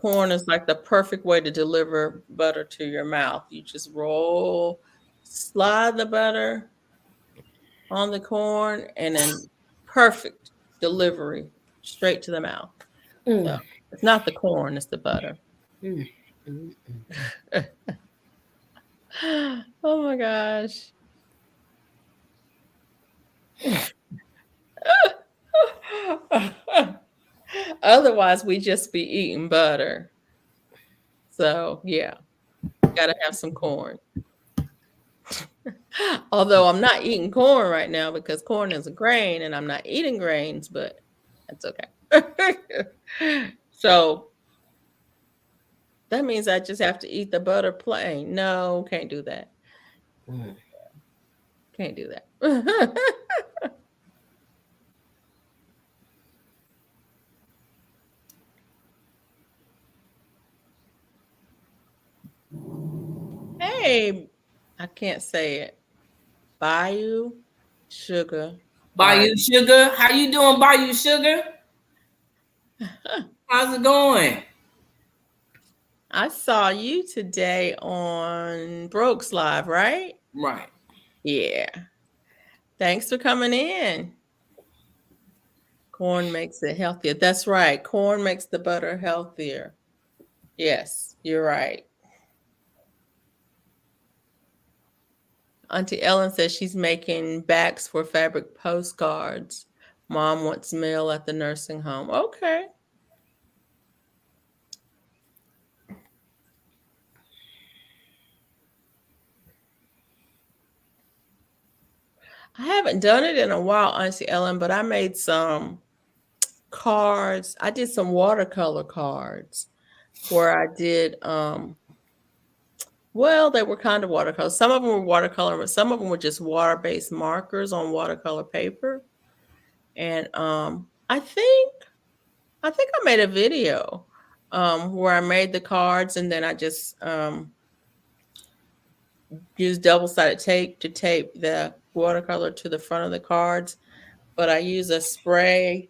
Corn is like the perfect way to deliver butter to your mouth. You just slide the butter on the corn, and then perfect delivery straight to the mouth. So it's not the corn, it's the butter. Oh my gosh. Otherwise, we just be eating butter. So yeah, gotta have some corn. Although I'm not eating corn right now because corn is a grain and I'm not eating grains, but that's okay. So that means I just have to eat the butter plain. No, can't do that. Can't do that. Hey, I can't say it. Bayou Sugar. Bayou Sugar. How you doing, Bayou Sugar? How's it going? I saw you today on Brooks Live, right? Right. Yeah. Thanks for coming in. Corn makes it healthier. That's right. Corn makes the butter healthier. Yes, you're right. Auntie Ellen says she's making backs for fabric postcards. Mom wants mail at the nursing home. Okay. I haven't done it in a while, Auntie Ellen, but I made some cards. I did some watercolor cards where I did well, they were kind of watercolor. Some of them were watercolor, but some of them were just water-based markers on watercolor paper. And I think I made a video where I made the cards and then I just used double-sided tape to tape the watercolor to the front of the cards. But I use a spray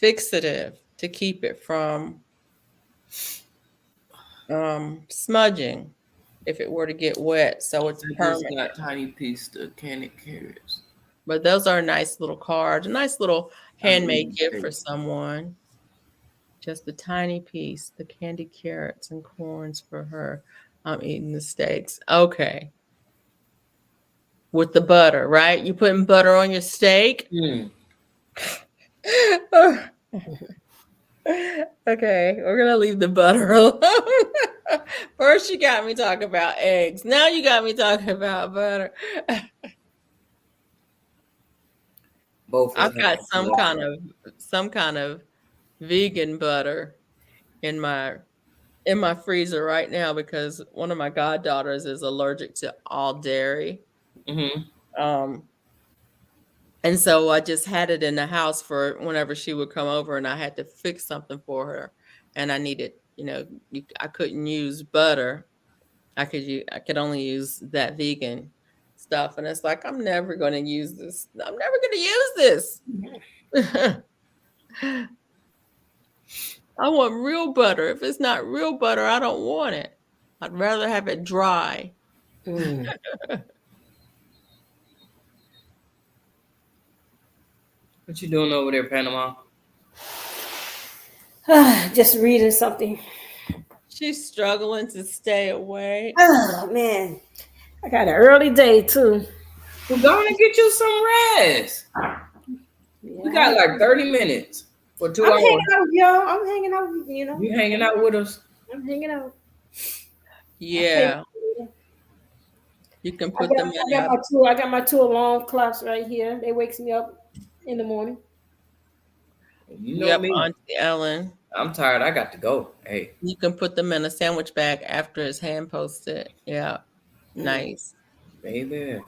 fixative to keep it from smudging if it were to get wet, so it's permanent. Got tiny piece of candied carrots. But those are a nice little card, a nice little handmade gift for someone. Just a tiny piece, the candied carrots and corns for her. I'm eating the steaks. Okay. With the butter, right? You putting butter on your steak? Okay, we're gonna leave the butter alone. First, you got me talking about eggs. Now you got me talking about butter. Both. I've got some kind of vegan butter in my freezer right now because one of my goddaughters is allergic to all dairy. Mm-hmm. And so I just had it in the house for whenever she would come over, and I had to fix something for her, and I needed, I couldn't use butter. I could only use that vegan stuff, and it's like I'm never going to use this. I'm never going to use this. I want real butter. If it's not real butter, I don't want it. I'd rather have it dry. What you doing over there, Panama? Just reading something. She's struggling to stay awake. Oh man, I got an early day too. We're going to get you some rest. We got like 30 minutes for 2 hours. Hanging out with y'all. I'm hanging out with you. You hanging out with us? I'm hanging out. Yeah. You can put them in. I got my two alarm clocks right here. They wakes me up in the morning. You know me, Auntie Ellen. I'm tired. I got to go. Hey. You can put them in a sandwich bag after it's hand posted. Yeah. Nice. Baby.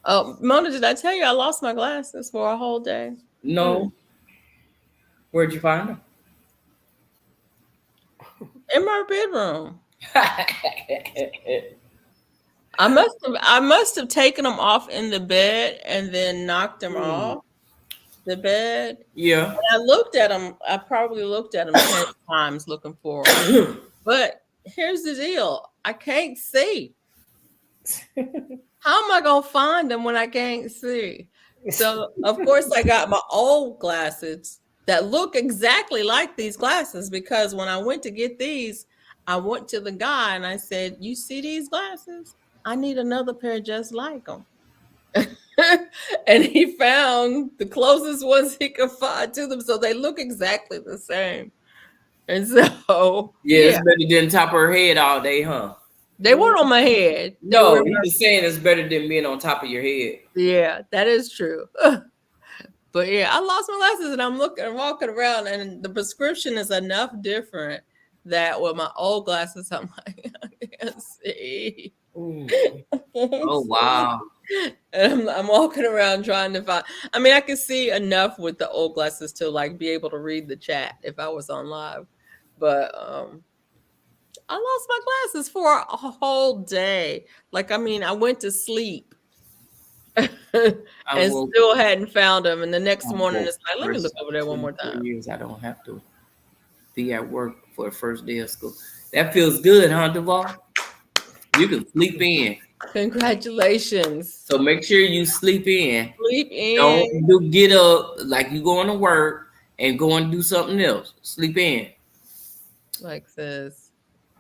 Oh, Mona, did I tell you I lost my glasses for a whole day? No. Where'd you find them? In my bedroom. I must have taken them off in the bed and then knocked them off the bed. Yeah. And I looked at them. I probably looked at them 10 times looking for them. But here's the deal. I can't see. How am I going to find them when I can't see? So, of course, I got my old glasses that look exactly like these glasses because when I went to get these, I went to the guy and I said, "You see these glasses? I need another pair just like them." And he found the closest ones he could find to them. So they look exactly the same. And so, it's better than top of her head all day, huh? They weren't on my head. No, you're just saying it's better than being on top of your head. Yeah, that is true. But yeah, I lost my glasses and I'm walking around and the prescription is enough different that with my old glasses, I'm like, I can't see. Oh, wow. And I'm walking around trying to find, I could see enough with the old glasses to like be able to read the chat if I was on live. But I lost my glasses for a whole day. Like, I mean, I went to sleep and woke still hadn't found them. And the next I morning, woke it's like, let me look first over there one more 24 time. years. I don't have to be at work for the first day of school. That feels good, huh, Duval? You can sleep in. Congratulations. So make sure you sleep in. Sleep in. Don't get up like you going to work and go and do something else. Sleep in. Like says,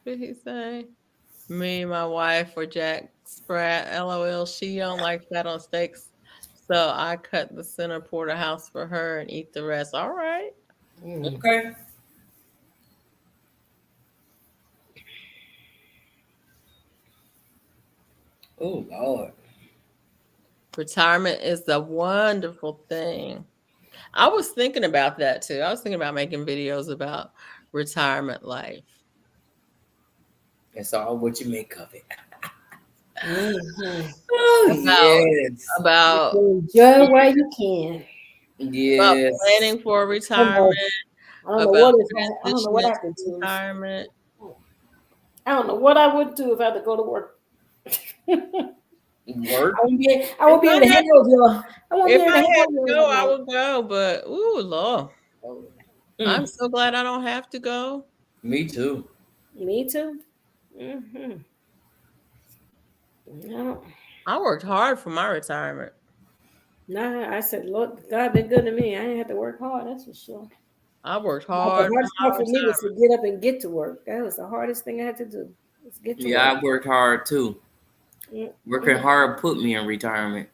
what did he say? Me, my wife, or Jack Sprat. LOL. She don't like fat on steaks. So I cut the center porterhouse for her and eat the rest. All right. Okay. Oh Lord. Retirement is a wonderful thing. I was thinking about that too. I was thinking about making videos about retirement life. That's all what you make of it. Mhm. Oh About Enjoy while you can. yes. planning for I retirement, don't know about what if I don't know what transitioning I to could do. retirement. I don't know what I would do if I had to go to work. Work. I won't be able to handle your. I won't be If able I to had handle to your. go, I would go. But ooh, Lord, I'm Mm, so glad I don't have to go. me too. Me too. Mm-hmm. No, I worked hard for my retirement. nah. I said, Lord, God been good to me. I ain't had to work hard. That's for sure. I worked But the hard hardest for part my for me was retirement. to get up and get to work. That was the hardest thing I had to do. Was get to Yeah, work. I worked hard too. Mm, Working mm, hard put me in retirement.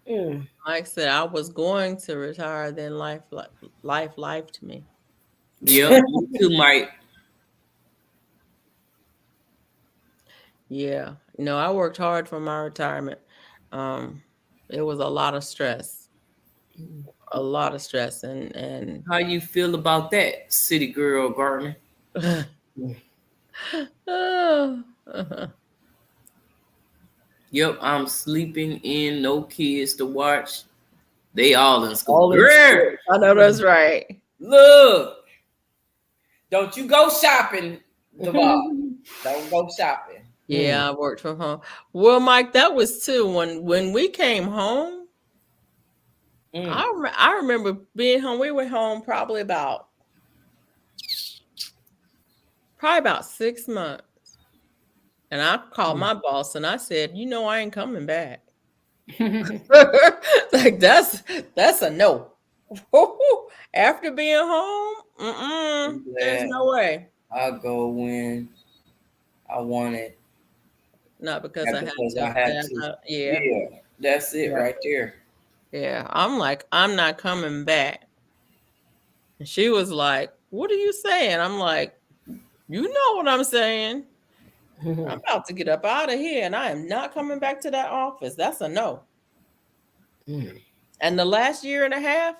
mm. Like I said, I was going to retire, then life to me. Yep, me too, Mike. Yeah, I worked hard for my retirement. Um, it was a lot of stress, and How you feel about that, city girl Gardner? Yep, I'm sleeping in, no kids to watch. They all in school. all in Girl, school. I know that's right. look, don't you go shopping, Duval. Don't go shopping. Yeah, I worked from home. Well, Mike, that was too when we came home. Mm. I remember being home. We were home probably about 6 months, and I called my boss and I said, I ain't coming back. Like that's a no. After being home, there's Yeah, no way. I'll go when I want it. Not because Not I have because I to. have to. Yeah, Yeah, that's it yeah, right there. yeah. I'm like, I'm not coming back. And she was like, "What are you saying?" I'm like, "You know what I'm saying. I'm about to get up out of here, and I am not coming back to that office. That's a no." And the last year and a half,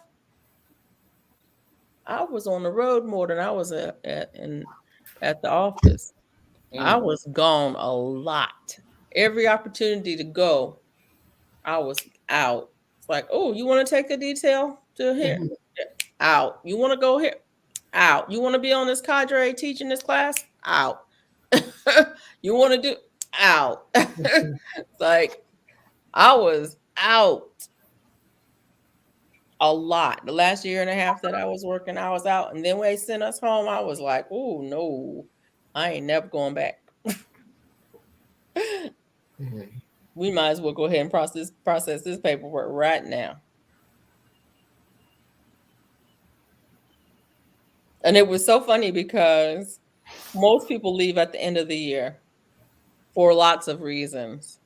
I was on the road more than I was at the office. I Mm. was gone a lot. Every opportunity to go, I was out. It's like, oh, you want to take a detail to here? Out. You want to go here? Out. You want to be on this cadre teaching this class? Out. You want to do out. It's like I was out a lot. The last year and a half that I was working, I was out. And then when they sent us home, I was like, oh no, I ain't never going back. We might as well go ahead and process this paperwork right now. And it was so funny because most people leave at the end of the year for lots of reasons.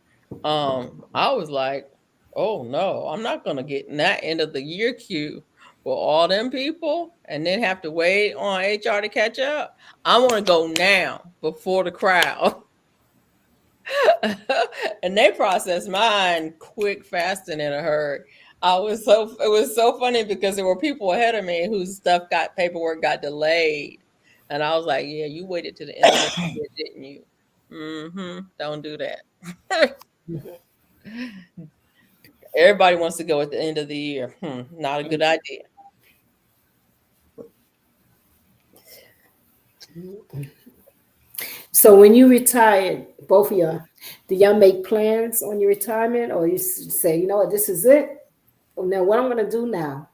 I was like, oh no, I'm not gonna get in that end of the year queue for all them people and then have to wait on HR to catch up. I want to go now before the crowd. And they processed mine quick, fast, and in a hurry. It was so funny because there were people ahead of me whose paperwork got delayed. And I was like, yeah, you waited to the end of the year, didn't you? Don't do that. Everybody wants to go at the end of the year. Not a good idea. So when you retired, both of y'all, do y'all make plans on your retirement, or you say, you know what, this is it? Oh, now what I'm gonna do now?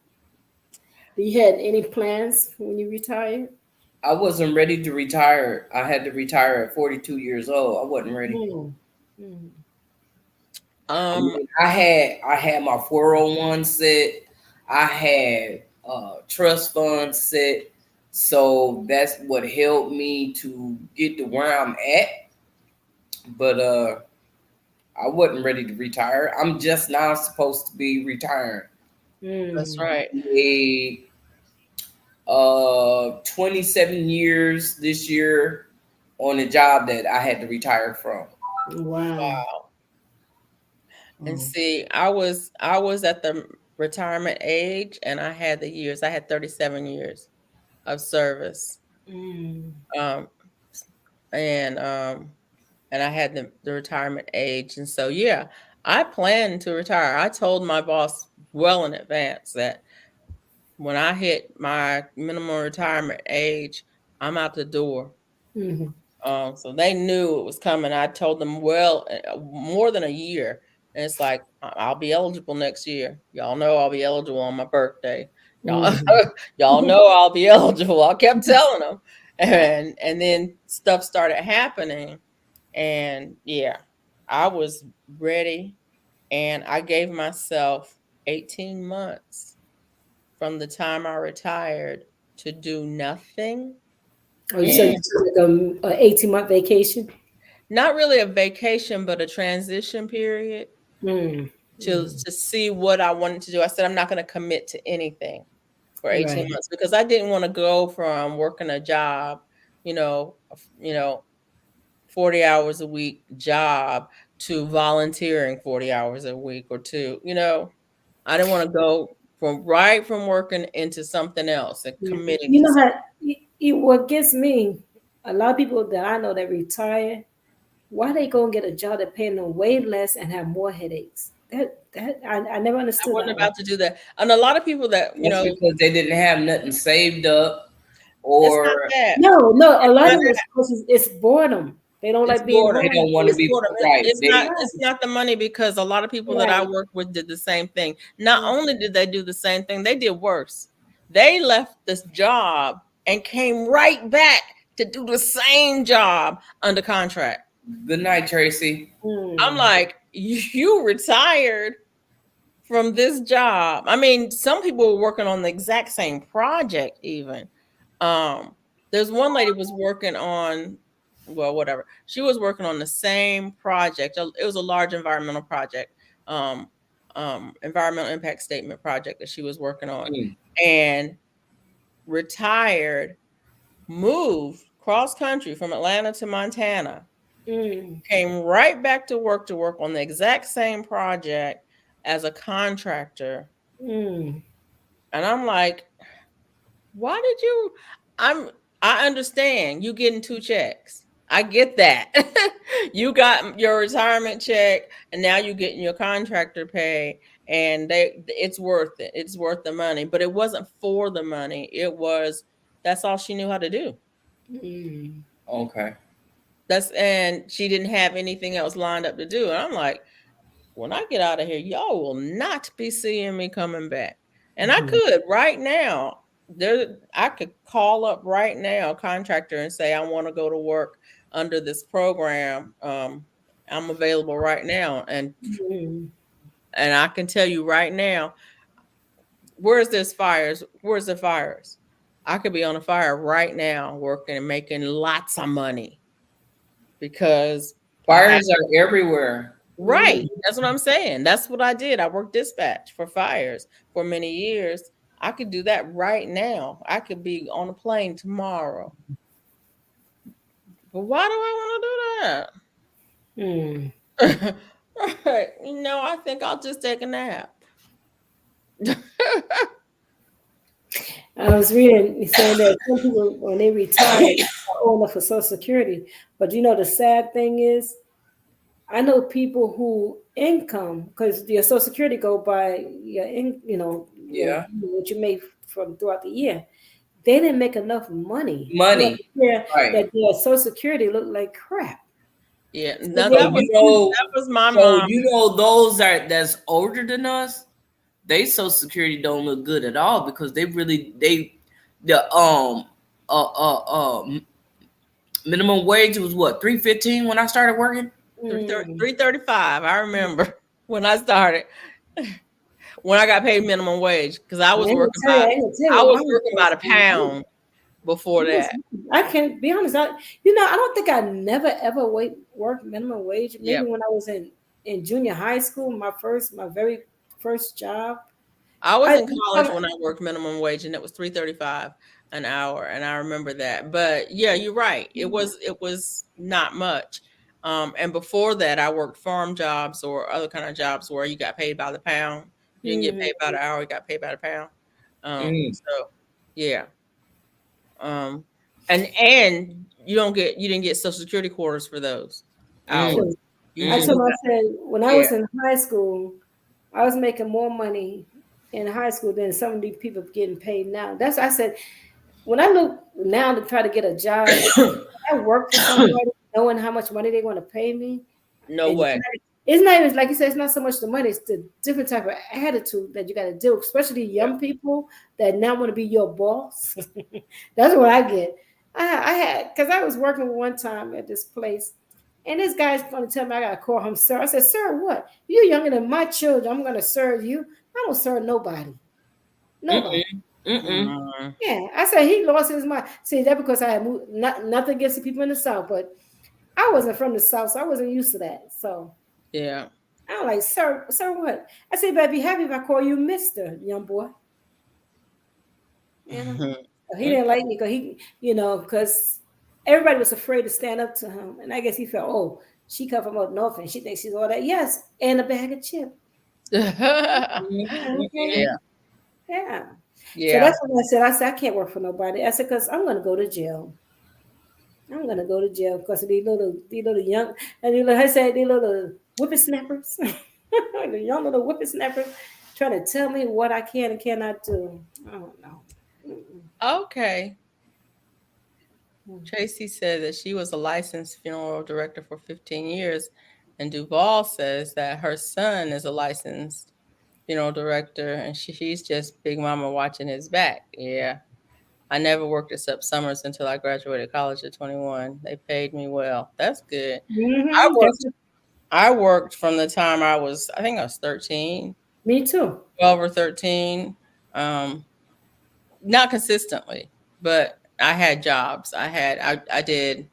Do you had any plans when you retired? I wasn't ready to retire. I had to retire at 42 years old. I wasn't ready. Mm. Mm. I Um, mean, I had my 401 set. I had trust fund set. So that's what helped me to get to where I'm at. But I wasn't ready to retire. I'm just now supposed to be retiring. that's Mm. right. A 27 years this year on a job that I had to retire from. Wow. Wow. And Oh. see, I was at the retirement age, and I had the years. I had 37 years of service. Mm. Um, and and I had the retirement age. And so yeah, I planned to retire. I told my boss well in advance that when I hit my minimum retirement age, I'm out the door. Mm. So they knew it was coming. I told them well more than a year. And it's like I'll be eligible next year. Y'all know I'll be eligible on my birthday. Y'all, Mm. y'all know I'll be eligible. I kept telling them, and then stuff started happening, and yeah, I was ready, and I gave myself 18 months from the time I retired to do nothing. Oh, you said you took like a 18-month vacation? Not really a vacation, but a transition period Mm. Mm. to see what I wanted to do. I said I'm not going to commit to anything for 18 Right. months because I didn't want to go from working a job, you know, 40 hours a week job to volunteering 40 hours a week or two, I didn't want to go from working into something else and Yeah. committing You to know something. how what gets me, a lot of people that I know that retire, why they go and get a job that paying them way less and have more headaches? I never I understood wasn't that one. about to do that. And a lot of people that, That's because they didn't have nothing saved up it's not or that. No, no, a It's lot not of those places it's boredom. They don't It's like being boredom. they home. don't want to It's be boredom. right. It's not They Right, it's not the money because a lot of people that I right. work with did the same thing. Not only did they do the same thing, they did worse. They left this job and came right back to do the same job under contract. good night, Tracy. I'm Mm, like, you retired from this job. I mean, some people were working on the exact same project even. Um, there's one lady was working on, well, whatever. She was working on the same project. It was a large environmental project, um, environmental impact statement project that she was working on, Mm. and retired, moved cross country from Atlanta to Montana, mm, came right back to work on the exact same project as a contractor. mm, And I'm like, why did you? I'm I understand you getting two checks. I get that. You got your retirement check and now you getting your contractor pay, and it's worth it. It's worth the money, but it wasn't for the money. That's all she knew how to do. mm, Okay. And she didn't have anything else lined up to do. And I'm like, when I get out of here, y'all will not be seeing me coming back. And I mm, could right now. I could call up right now, contractor, and say I want to go to work under this program. I'm available right now, mm, and I can tell you right now, where's this fires? Where's the fires? I could be on a fire right now, working and making lots of money because I have. Fires are everywhere. Right. mm. That's what I'm saying. That's what I did. I worked dispatch for fires for many years. I could do that right now. I could be on a plane tomorrow. But why do I Mm. want to do that? Right. I think I'll just take a nap. I was reading saying that some people when they retire are old enough for Social Security, but the sad thing is, I know people who income because your Social Security go by your what you make from throughout the year. they didn't make enough money. Money, right? That their Social Security looked like crap. Yeah, So now So that was my mom. those that's older than us, they Social Security don't look good at all because the minimum wage was what, $3.15 when I started working. 335. I remember when I started, when I got paid minimum wage, because I was working I ain't gonna tell you I what was mine working by the was. pound before that. I can't be honest. I don't think I never ever worked minimum wage. Maybe Yep. when I was in junior high school, my very first job. I was I in college when I worked minimum wage, and it was 335 an hour, and I remember that. But yeah, you're right. It was not much. And before that, I worked farm jobs or other kind of jobs where you got paid by the pound. You didn't get paid by the hour; you got paid by the pound. So yeah. Um, and you didn't get Social Security quarters for those hours. You I just told Mm. my friend when I yeah. was in high school, I was making more money in high school than some of these people getting paid now. That's I said when I look now to try to get a job, I work for somebody knowing how much money they want to pay me. No And way. it's not even like you said, it's not so much the money, it's the different type of attitude that you got to deal with, especially Yeah. young people that now want to be your boss. That's what I get. I had because I was working one time at this place, and this guy's going to tell me I got to call him sir. I said, sir, what? You're younger than my children. I'm going to serve you. I don't serve nobody. Nobody. Mm. Yeah, I said he lost his mind. See, that because I had moved, nothing against the people in the South, but I wasn't from the South, so I wasn't used to that. So Yeah. I'm like, sir, what? I said, but I'd be happy if I call you Mister, young boy. You know, he didn't like me because because everybody was afraid to stand up to him, and I guess he felt, oh, she come from up north and she thinks she's all that. Yes, and a bag of chip. Okay. Yeah. Yeah. So Yeah. that's what I said. I can't work for nobody. I said, because I'm going to go to jail. I'm gonna go to jail because of these little young, and I said these little whippersnappers, the young little whippersnappers, trying to tell me what I can and cannot do. I don't know. Okay. Tracy said that she was a licensed funeral director for 15 years, and Duval says that her son is a licensed funeral director, and she's just Big Mama watching his back. Yeah. I never worked except summers until I graduated college at 21. They paid me well. That's good. I That's worked I worked from the time I think I was 13, me too. 12 or 13. Not consistently, but I had jobs. I did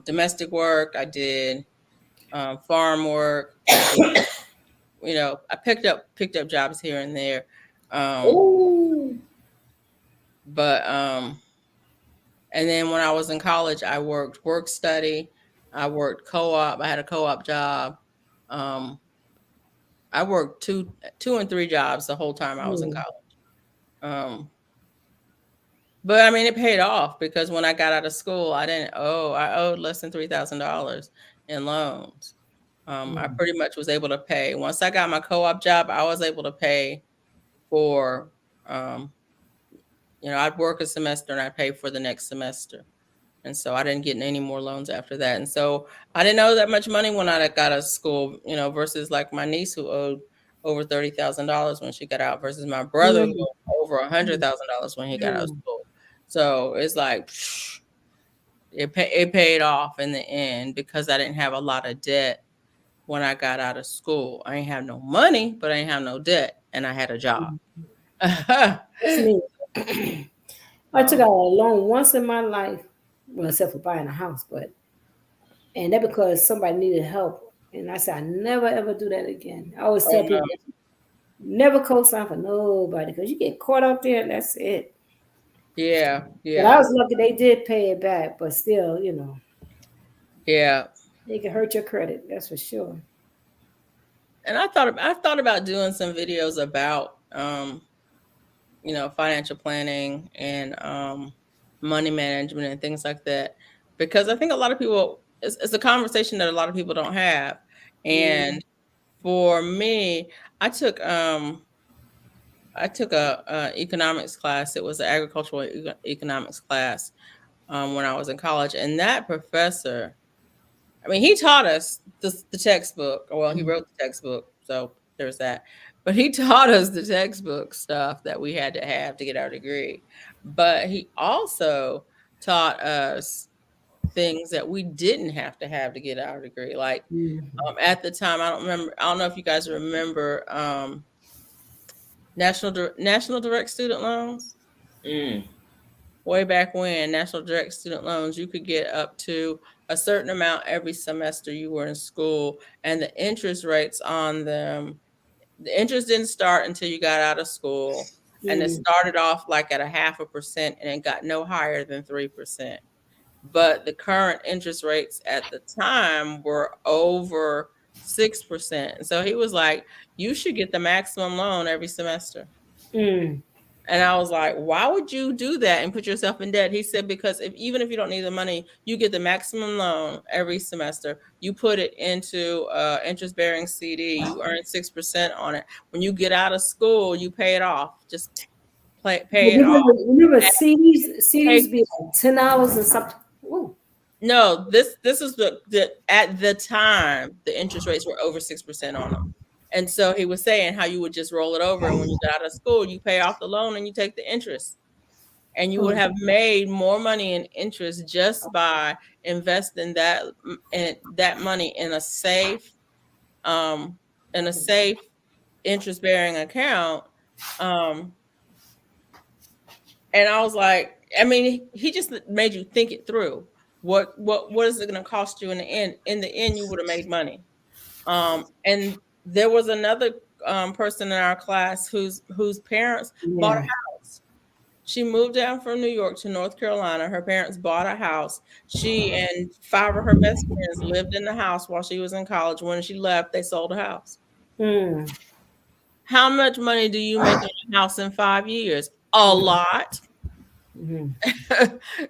domestic work, I did farm work, I did I picked up jobs here and there. Um, Oh, but And then when I was in college, I worked work study. I worked co-op. I had a co-op job. Um, I worked two and three jobs the whole time I was in college. But I mean, it paid off because when I got out of school, I owed less than $3,000 in loans. I pretty much was able to pay. Once I got my co-op job, I was able to pay for, I'd work a semester and I'd pay for the next semester. And so I didn't get any more loans after that. And so I didn't owe that much money when I got out of school, versus like my niece who owed over $30,000 when she got out versus my brother who owed over $100,000 when he got out of school. So it's like it paid off in the end because I didn't have a lot of debt when I got out of school. I ain't have no money, but I ain't have no debt, and I had a job. that's me. I took out a loan once in my life, well, except for buying a house, and that because somebody needed help. And I said, I never ever do that again. I always tell people, never co-sign for nobody because you get caught up there and that's it. Yeah, But I yeah, was lucky they did pay it back, but still, yeah. it can hurt your credit. That's for sure. And I thought about doing some videos about financial planning and money management and things like that, because I think a lot of people it's a conversation that a lot of people don't have. And for me, I took I took a economics class. It was an agricultural economics class when I was in college, and that professor, I mean, he taught us the textbook. Well, he wrote the textbook, so there's that. But he taught us the textbook stuff that we had to have to get our degree. But he also taught us things that we didn't have to get our degree. Like at the time, I don't remember. I don't know if you guys remember national direct student loans. Mm. Way back when, national direct student loans, you could get up to a certain amount every semester you were in school, and the interest rates on them, the interest didn't start until you got out of school, and it started off like at 0.5% and it got no higher than 3%. But the current interest rates at the time were over 6%. So he was like, you should get the maximum loan every semester. And I was like, why would you do that and put yourself in debt? He said, because even if you don't need the money, you get the maximum loan every semester. You put it into interest-bearing CD. You earn 6% on it. When you get out of school, you pay it off. Just pay it off. Remember CDs be like $10 and something. Ooh. No, this is the at the time the interest rates were over 6% on them. And so he was saying how you would just roll it over, and when you got out of school, you pay off the loan and you take the interest. And you would have made more money in interest just by investing that money in a safe interest-bearing account. And I was like, I mean, he just made you think it through. What is it going to cost you in the end? In the end, you would have made money. And there was another person in our class whose parents bought a house. She moved down from New York to North Carolina. Her parents bought a house. She and 5 of her best friends lived in the house while she was in college. When she left, they sold the house. How much money do you make on a house in 5 years? A lot.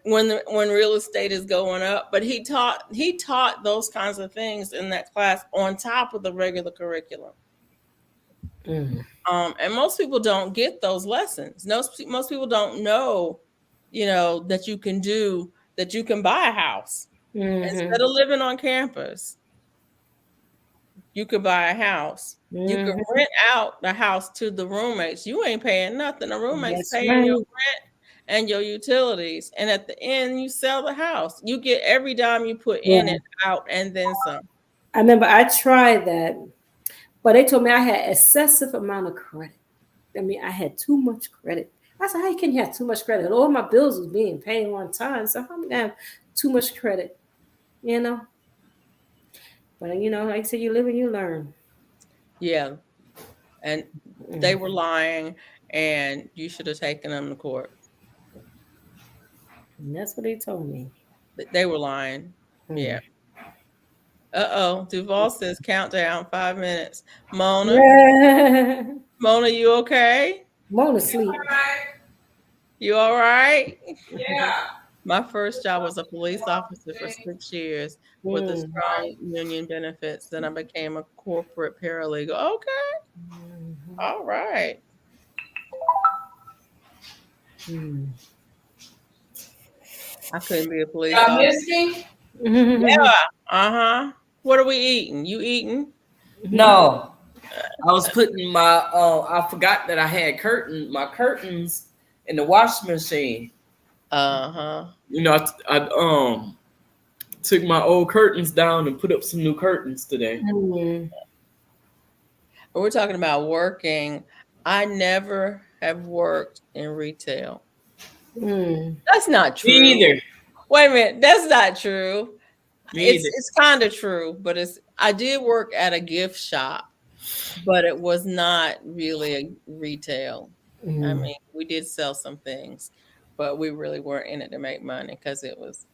when real estate is going up. But he taught those kinds of things in that class on top of the regular curriculum. And most people don't get those lessons. Most people don't know, that you can buy a house instead of living on campus. You could buy a house. You could rent out the house to the roommates. You ain't paying nothing. The roommates paying your rent and your utilities. And at the end, you sell the house. You get every dime you put in and out, and then some. I remember I tried that, but they told me I had excessive amount of credit. I mean, I had too much credit. I said, how can you have too much credit? All my bills was being paid on time. So how am I gonna have too much credit? But like I said, you live and you learn. Yeah. And they were lying, and you should have taken them to court. And that's what they told me. They were lying. Yeah. Duval says countdown 5 minutes. Mona, Mona, you okay? Mona sleep. You all right? Yeah. My first job was a police officer for 6 years with a strong union benefits. Then I became a corporate paralegal. Okay. All right. I couldn't be a police officer. Yeah. What are we eating? You eating? No. I was putting my I forgot that I had my curtains in the washing machine. I took my old curtains down and put up some new curtains today. We're talking about working. I never have worked in retail. That's not true. Me either. Wait a minute. That's not true. It's kind of true, but I did work at a gift shop, but it was not really a retail. I mean, we did sell some things, but we really weren't in it to make money because it was,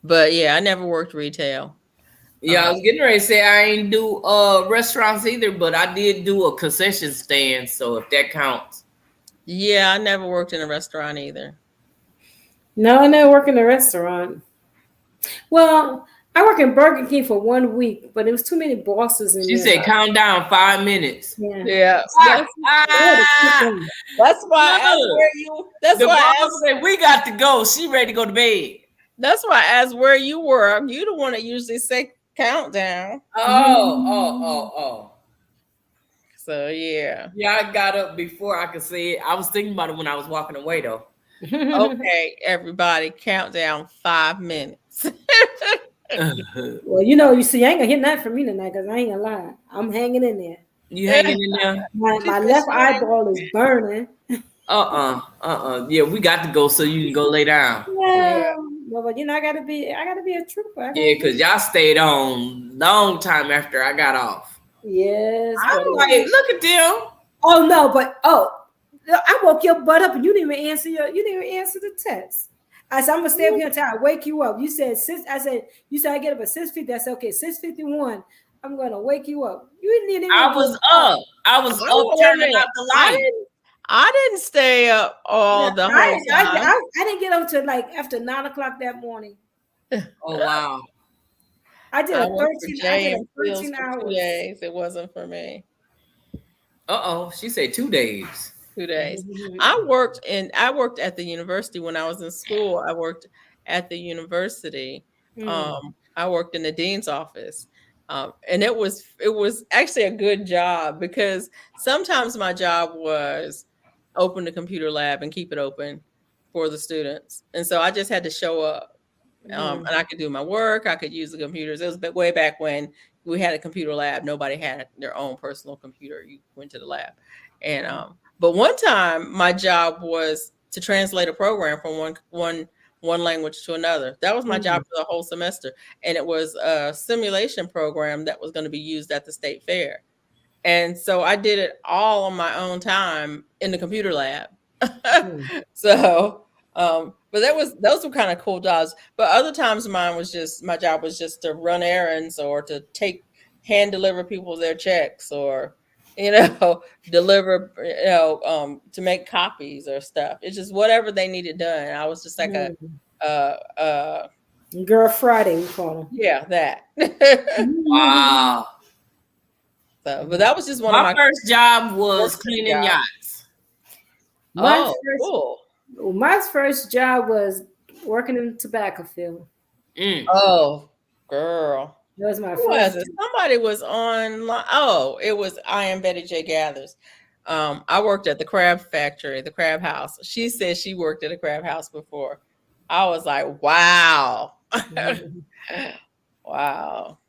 but yeah, I never worked retail. Yeah, I was getting ready to say I ain't do restaurants either, but I did do a concession stand, so if that counts. Yeah, I never worked in a restaurant either. No, I never worked in a restaurant. Well, I worked in Burger King for 1 week, but it was too many bosses in She there. said, "Count down 5 minutes." Yeah. Yeah. Ah, That's why I asked look, where you. That's the why I boss asked. said, "We got to go." She ready to go to bed. That's why I asked where you were. You the one that usually say countdown. Oh. So yeah. Yeah, I got up before I could say it. I was thinking about it when I was walking away, though. Okay, everybody, countdown 5 minutes. Well, you see, I ain't gonna hear nothing from me tonight because I ain't gonna lie. I'm hanging in there. You hanging in there? She My said left she ain't- eyeball is burning. Yeah, we got to go so you can go lay down. Yeah. But I gotta be a trooper. Yeah, because y'all stayed on long time after I got off. Yes. I'm like, look at them. Oh no, I woke your butt up and you didn't even answer the text. I said, I'm gonna stay up here until I wake you up. You said I get up at 6:50. I said, okay, 6:51. I'm gonna wake you up. You didn't even I was up. I was up turning out the light. I didn't stay up all the whole time. I didn't get up till like after 9 o'clock that morning. Oh wow. I did I a worked for 13 Jay and Fields 13 for 2 hours. days. It wasn't for me. She said 2 days. 2 days. I worked at the university when I was in school. I worked at the university. I worked in the dean's office. And it was actually a good job because sometimes my job was open the computer lab and keep it open for the students. And so I just had to show up. And I could do my work. I could use the computers. It was way back when we had a computer lab. Nobody had their own personal computer. You went to the lab. And but one time my job was to translate a program from one language to another. That was my job for the whole semester. And it was a simulation program that was going to be used at the state fair. And so I did it all on my own time in the computer lab. So but those were kind of cool jobs. But other times my job was just to run errands or to hand deliver people their checks or deliver to make copies or stuff. It's just whatever they needed done. I was just like a Girl Friday, we call them. Yeah, that. Wow. So, but that was just one my of my first job was cleaning yachts. Cool. My first job was working in the tobacco field. Oh, girl. That was my first. job. Somebody was online. Oh, it was I am Betty J. Gathers. I worked at the crab factory, the crab house. She said she worked at a crab house before. I was like, wow. Wow.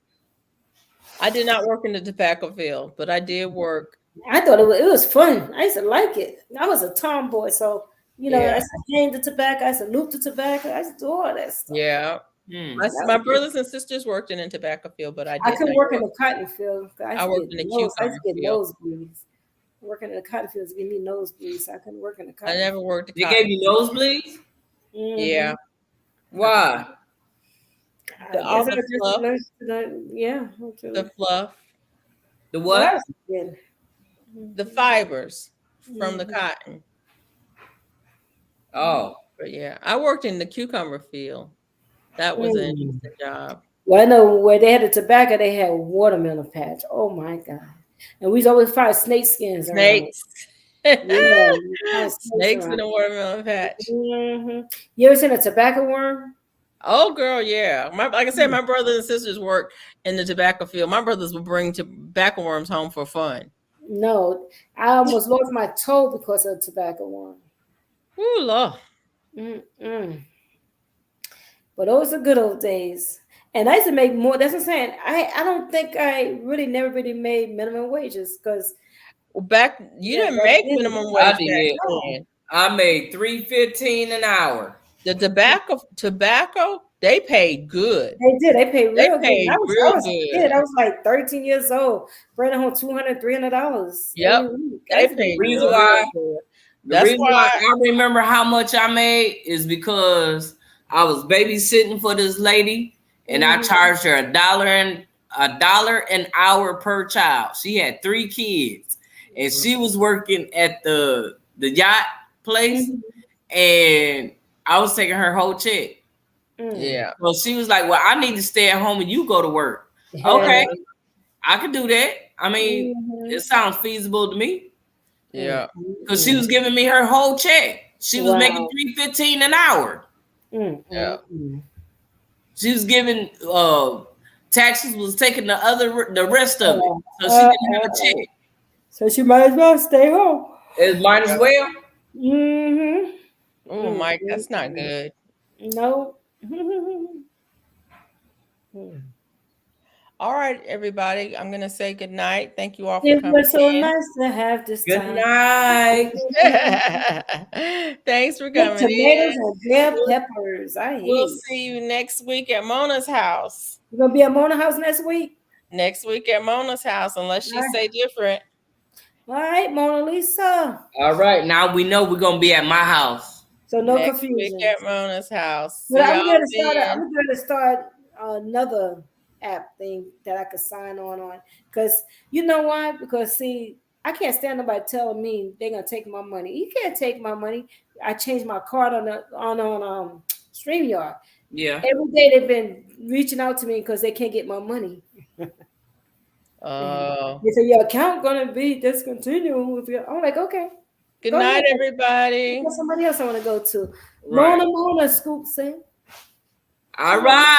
I did not work in the tobacco field, but I did work. I thought it was fun. I used to like it. I was a tomboy, so I used to hang the tobacco, I used to loop the tobacco, I used to do all that stuff. Yeah. My brothers and sisters worked in the tobacco field, but I couldn't work in the cotton field. I worked in the cucumber I used to get field. nosebleeds. Working in the cotton fields gave me nosebleeds, so I couldn't work in the cotton. I never worked. They gave you nosebleeds? Yeah. Why? The fluff. The fluff. The what? The fibers from the cotton. Oh. But yeah, I worked in the cucumber field. That was an interesting job. Well, I know where they had the tobacco, they had watermelon patch. Oh my God. And we always find snake skins. Snakes. Snakes in the watermelon patch. You ever seen a tobacco worm? Oh, girl, yeah. Like I said, my brothers and sisters worked in the tobacco field. My brothers would bring tobacco worms home for fun. No, I almost lost my toe because of the tobacco worm. Ooh, Lord. But those are good old days. And I used to make more. That's what I'm saying. I don't think I never really made minimum wages because you didn't make minimum wage. I made $3.15 an hour. The tobacco, they paid good. They did. They paid real good. I was like 13 years old, bringing home $200, $300. Yep. They paid reason why. The reason why I remember how much I made is because I was babysitting for this lady, and I charged her $1 an hour per child. She had 3 kids, and she was working at the yacht place, and I was taking her whole check. Yeah. So she was like, well, I need to stay at home and you go to work. Yeah. Okay, I could do that. I mean, Mhm. it sounds feasible to me. Yeah. Because she was giving me her whole check. She was making Wow. $3.15 an hour. Yeah. She was giving taxes was taking the rest of it. So she Uh, didn't have a check. So she might as well stay home. It might as well. Mm-hmm. Oh, Mike, that's not good. No. All right, everybody. I'm gonna say good night. Thank you all for It coming was so in. nice to have this Good time. night. Thanks for With coming tomatoes in. and bell peppers. I hate We'll it. see you next week at Mona's house. You're gonna be at Mona House next week? Next week at Mona's house, unless she say different. All right, Mona Lisa. All right, now we know we're gonna be at my house. So no Next confusion. week at Mona's house. But See I'm y'all gonna start. then. I'm gonna start another app thing that I could sign on. Because you know why? Because see, I can't stand nobody telling me they're gonna take my money. You can't take my money. I changed my card on StreamYard. Yeah. Every day they've been reaching out to me because they can't get my money. Oh. They say your account gonna be discontinued. With your, I'm like, okay. Good Go night, ahead. everybody. There's somebody else I want to go to. Right. Mona Scoop, say. All right.